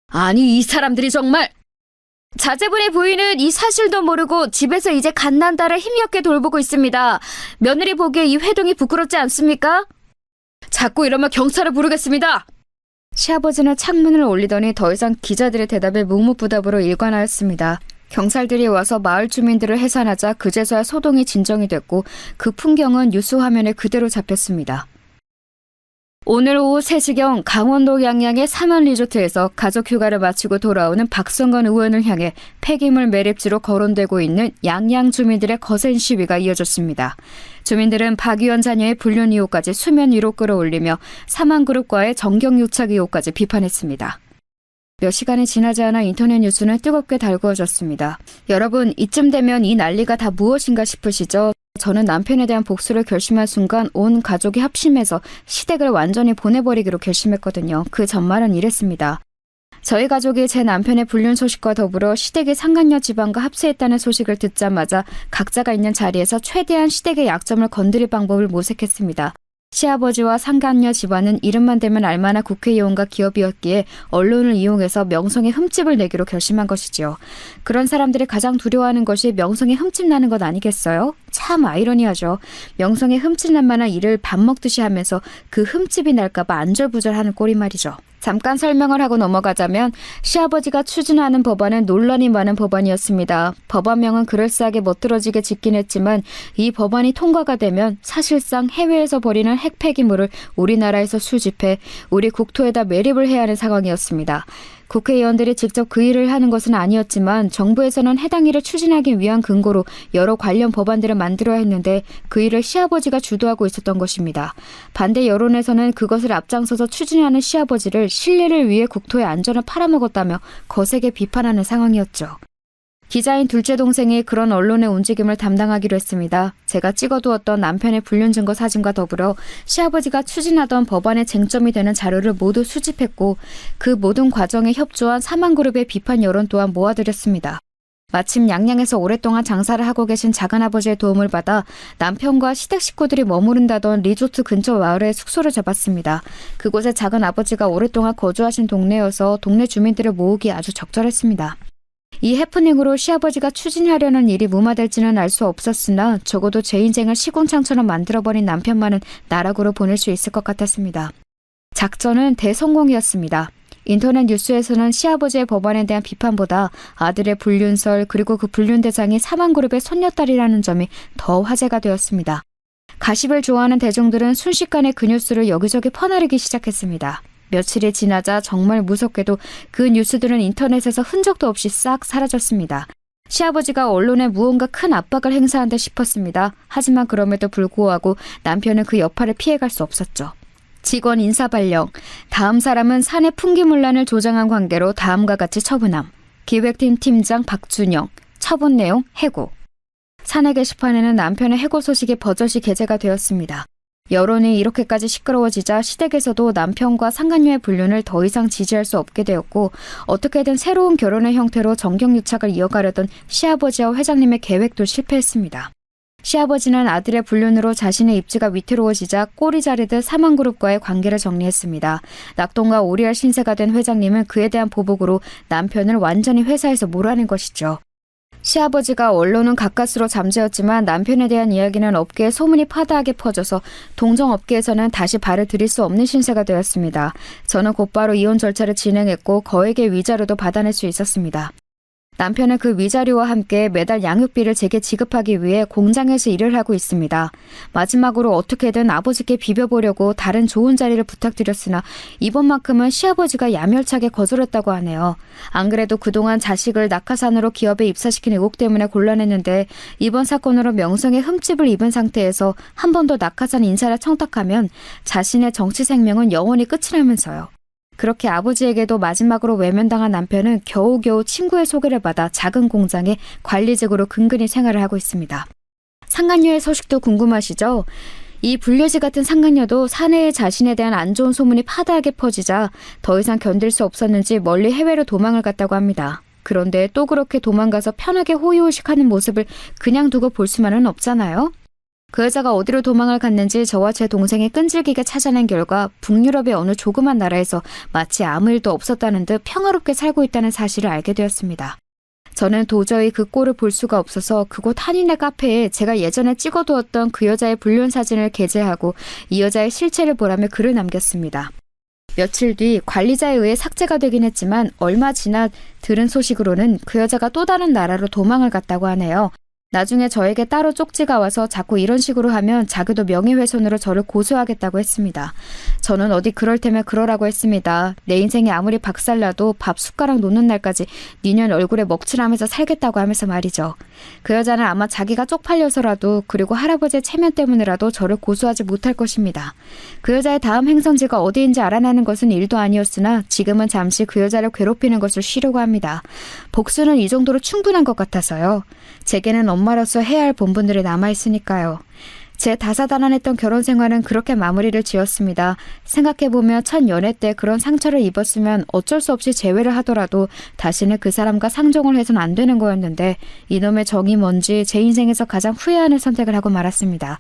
아니, 이 사람들이 정말... 자제분의 부인은 이 사실도 모르고 집에서 이제 갓난딸을 힘겹게 돌보고 있습니다. 며느리 보기에 이 회동이 부끄럽지 않습니까? 자꾸 이러면 경찰을 부르겠습니다. 시아버지는 창문을 올리더니 더 이상 기자들의 대답에 묵묵부답으로 일관하였습니다. 경찰들이 와서 마을 주민들을 해산하자 그제서야 소동이 진정이 됐고 그 풍경은 뉴스 화면에 그대로 잡혔습니다. 오늘 오후 3시경 강원도 양양의 삼원 리조트에서 가족 휴가를 마치고 돌아오는 박성건 의원을 향해 폐기물 매립지로 거론되고 있는 양양 주민들의 거센 시위가 이어졌습니다. 주민들은 박 의원 자녀의 불륜 의혹까지 수면 위로 끌어올리며 사망그룹과의 정경유착 의혹까지 비판했습니다. 몇 시간이 지나지 않아 인터넷 뉴스는 뜨겁게 달구어졌습니다. 여러분, 이쯤 되면 이 난리가 다 무엇인가 싶으시죠? 저는 남편에 대한 복수를 결심한 순간 온 가족이 합심해서 시댁을 완전히 보내버리기로 결심했거든요. 그 전말은 이랬습니다. 저희 가족이 제 남편의 불륜 소식과 더불어 시댁이 상간녀 집안과 합세했다는 소식을 듣자마자 각자가 있는 자리에서 최대한 시댁의 약점을 건드릴 방법을 모색했습니다. 시아버지와 상간녀 집안은 이름만 대면 알만한 국회의원과 기업이었기에 언론을 이용해서 명성에 흠집을 내기로 결심한 것이지요. 그런 사람들이 가장 두려워하는 것이 명성에 흠집 나는 것 아니겠어요? 참 아이러니하죠. 명성에 흠집 날 만한 일을 밥 먹듯이 하면서 그 흠집이 날까봐 안절부절하는 꼴이 말이죠. 잠깐 설명을 하고 넘어가자면 시아버지가 추진하는 법안은 논란이 많은 법안이었습니다. 법안명은 그럴싸하게 멋들어지게 짓긴 했지만 이 법안이 통과가 되면 사실상 해외에서 버리는 핵폐기물을 우리나라에서 수집해 우리 국토에다 매립을 해야 하는 상황이었습니다. 국회의원들이 직접 그 일을 하는 것은 아니었지만 정부에서는 해당 일을 추진하기 위한 근거로 여러 관련 법안들을 만들어야 했는데 그 일을 시아버지가 주도하고 있었던 것입니다. 반대 여론에서는 그것을 앞장서서 추진하는 시아버지를 신뢰를 위해 국토의 안전을 팔아먹었다며 거세게 비판하는 상황이었죠. 기자인 둘째 동생이 그런 언론의 움직임을 담당하기로 했습니다. 제가 찍어두었던 남편의 불륜 증거 사진과 더불어 시아버지가 추진하던 법안의 쟁점이 되는 자료를 모두 수집했고 그 모든 과정에 협조한 사망그룹의 비판 여론 또한 모아드렸습니다. 마침 양양에서 오랫동안 장사를 하고 계신 작은아버지의 도움을 받아 남편과 시댁 식구들이 머무른다던 리조트 근처 마을에 숙소를 잡았습니다. 그곳에 작은아버지가 오랫동안 거주하신 동네여서 동네 주민들을 모으기 아주 적절했습니다. 이 해프닝으로 시아버지가 추진하려는 일이 무마될지는 알 수 없었으나 적어도 제 인생을 시궁창처럼 만들어버린 남편만은 나락으로 보낼 수 있을 것 같았습니다. 작전은 대성공이었습니다. 인터넷 뉴스에서는 시아버지의 법안에 대한 비판보다 아들의 불륜설 그리고 그 불륜 대상이 사망그룹의 손녀딸이라는 점이 더 화제가 되었습니다. 가십을 좋아하는 대중들은 순식간에 그 뉴스를 여기저기 퍼나르기 시작했습니다. 며칠이 지나자 정말 무섭게도 그 뉴스들은 인터넷에서 흔적도 없이 싹 사라졌습니다. 시아버지가 언론에 무언가 큰 압박을 행사한 듯 싶었습니다. 하지만 그럼에도 불구하고 남편은 그 여파를 피해갈 수 없었죠. 직원 인사 발령. 다음 사람은 사내 풍기문란을 조장한 관계로 다음과 같이 처분함. 기획팀 팀장 박준영. 처분 내용 해고. 사내 게시판에는 남편의 해고 소식이 버젓이 게재가 되었습니다. 여론이 이렇게까지 시끄러워지자 시댁에서도 남편과 상간녀의 불륜을 더 이상 지지할 수 없게 되었고 어떻게든 새로운 결혼의 형태로 정경유착을 이어가려던 시아버지와 회장님의 계획도 실패했습니다. 시아버지는 아들의 불륜으로 자신의 입지가 위태로워지자 꼬리 자르듯 사망그룹과의 관계를 정리했습니다. 낙동과 오리알 신세가 된 회장님은 그에 대한 보복으로 남편을 완전히 회사에서 몰아낸 것이죠. 시아버지가 언론은 가까스로 잠재웠지만 남편에 대한 이야기는 업계에 소문이 파다하게 퍼져서 동정업계에서는 다시 발을 들일 수 없는 신세가 되었습니다. 저는 곧바로 이혼 절차를 진행했고 거액의 위자료도 받아낼 수 있었습니다. 남편은 그 위자료와 함께 매달 양육비를 제게 지급하기 위해 공장에서 일을 하고 있습니다. 마지막으로 어떻게든 아버지께 비벼보려고 다른 좋은 자리를 부탁드렸으나 이번만큼은 시아버지가 야멸차게 거절했다고 하네요. 안 그래도 그동안 자식을 낙하산으로 기업에 입사시킨 의혹 때문에 곤란했는데 이번 사건으로 명성에 흠집을 입은 상태에서 한 번 더 낙하산 인사를 청탁하면 자신의 정치 생명은 영원히 끝이라면서요. 그렇게 아버지에게도 마지막으로 외면당한 남편은 겨우겨우 친구의 소개를 받아 작은 공장에 관리직으로 근근히 생활을 하고 있습니다. 상간녀의 소식도 궁금하시죠? 이 불려지 같은 상간녀도 사내에 자신에 대한 안 좋은 소문이 파다하게 퍼지자 더 이상 견딜 수 없었는지 멀리 해외로 도망을 갔다고 합니다. 그런데 또 그렇게 도망가서 편하게 호의호식하는 모습을 그냥 두고 볼 수만은 없잖아요? 그 여자가 어디로 도망을 갔는지 저와 제 동생이 끈질기게 찾아낸 결과 북유럽의 어느 조그만 나라에서 마치 아무 일도 없었다는 듯 평화롭게 살고 있다는 사실을 알게 되었습니다. 저는 도저히 그 꼴을 볼 수가 없어서 그곳 한인의 카페에 제가 예전에 찍어두었던 그 여자의 불륜 사진을 게재하고 이 여자의 실체를 보라며 글을 남겼습니다. 며칠 뒤 관리자에 의해 삭제가 되긴 했지만 얼마 지나 들은 소식으로는 그 여자가 또 다른 나라로 도망을 갔다고 하네요. 나중에 저에게 따로 쪽지가 와서 자꾸 이런 식으로 하면 자기도 명예훼손으로 저를 고소하겠다고 했습니다. 저는 어디 그럴 테면 그러라고 했습니다. 내 인생이 아무리 박살나도 밥 숟가락 놓는 날까지 니년 얼굴에 먹칠하면서 살겠다고 하면서 말이죠. 그 여자는 아마 자기가 쪽팔려서라도 그리고 할아버지의 체면 때문이라도 저를 고소하지 못할 것입니다. 그 여자의 다음 행선지가 어디인지 알아내는 것은 일도 아니었으나 지금은 잠시 그 여자를 괴롭히는 것을 쉬려고 합니다. 복수는 이 정도로 충분한 것 같아서요. 제게는 엄마로서 해야 할 본분들이 남아있으니까요. 제 다사다난했던 결혼 생활은 그렇게 마무리를 지었습니다. 생각해보면 첫 연애 때 그런 상처를 입었으면 어쩔 수 없이 재회를 하더라도 다시는 그 사람과 상종을 해선 안 되는 거였는데 이놈의 정이 뭔지 제 인생에서 가장 후회하는 선택을 하고 말았습니다.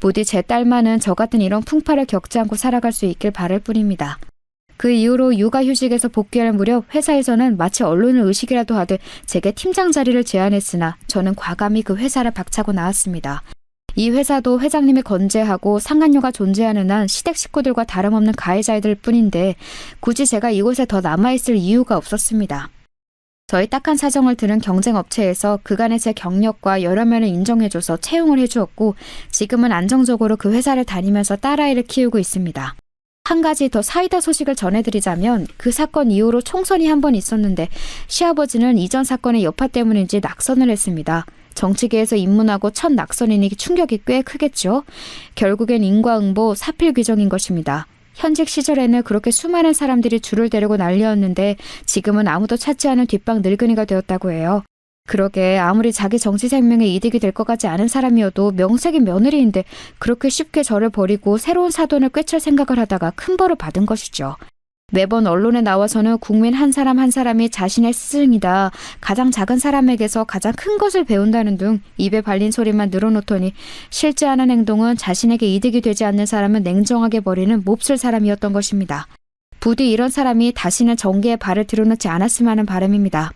부디 제 딸만은 저 같은 이런 풍파를 겪지 않고 살아갈 수 있길 바랄 뿐입니다. 그 이후로 육아휴직에서 복귀할 무렵 회사에서는 마치 언론을 의식이라도 하듯 제게 팀장 자리를 제안했으나 저는 과감히 그 회사를 박차고 나왔습니다. 이 회사도 회장님이 건재하고 상간녀가 존재하는 한 시댁 식구들과 다름없는 가해자들 뿐인데 굳이 제가 이곳에 더 남아있을 이유가 없었습니다. 저희 딱한 사정을 들은 경쟁업체에서 그간의 제 경력과 여러 면을 인정해줘서 채용을 해주었고 지금은 안정적으로 그 회사를 다니면서 딸아이를 키우고 있습니다. 한 가지 더 사이다 소식을 전해드리자면 그 사건 이후로 총선이 한 번 있었는데 시아버지는 이전 사건의 여파 때문인지 낙선을 했습니다. 정치계에서 입문하고 첫 낙선이니 충격이 꽤 크겠죠. 결국엔 인과응보 사필 규정인 것입니다. 현직 시절에는 그렇게 수많은 사람들이 줄을 대려고 난리였는데 지금은 아무도 찾지 않은 뒷방 늙은이가 되었다고 해요. 그러게 아무리 자기 정치 생명에 이득이 될 것 같지 않은 사람이어도 명색이 며느리인데 그렇게 쉽게 저를 버리고 새로운 사돈을 꿰찰 생각을 하다가 큰 벌을 받은 것이죠. 매번 언론에 나와서는 국민 한 사람 한 사람이 자신의 스승이다. 가장 작은 사람에게서 가장 큰 것을 배운다는 등 입에 발린 소리만 늘어놓더니 실제 하는 행동은 자신에게 이득이 되지 않는 사람은 냉정하게 버리는 몹쓸 사람이었던 것입니다. 부디 이런 사람이 다시는 정계에 발을 들여놓지 않았으면 하는 바람입니다.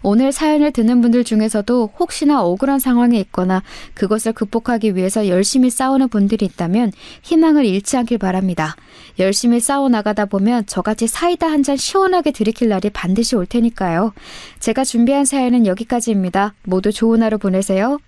오늘 사연을 듣는 분들 중에서도 혹시나 억울한 상황에 있거나 그것을 극복하기 위해서 열심히 싸우는 분들이 있다면 희망을 잃지 않길 바랍니다. 열심히 싸워나가다 보면 저같이 사이다 한 잔 시원하게 들이킬 날이 반드시 올 테니까요. 제가 준비한 사연은 여기까지입니다. 모두 좋은 하루 보내세요.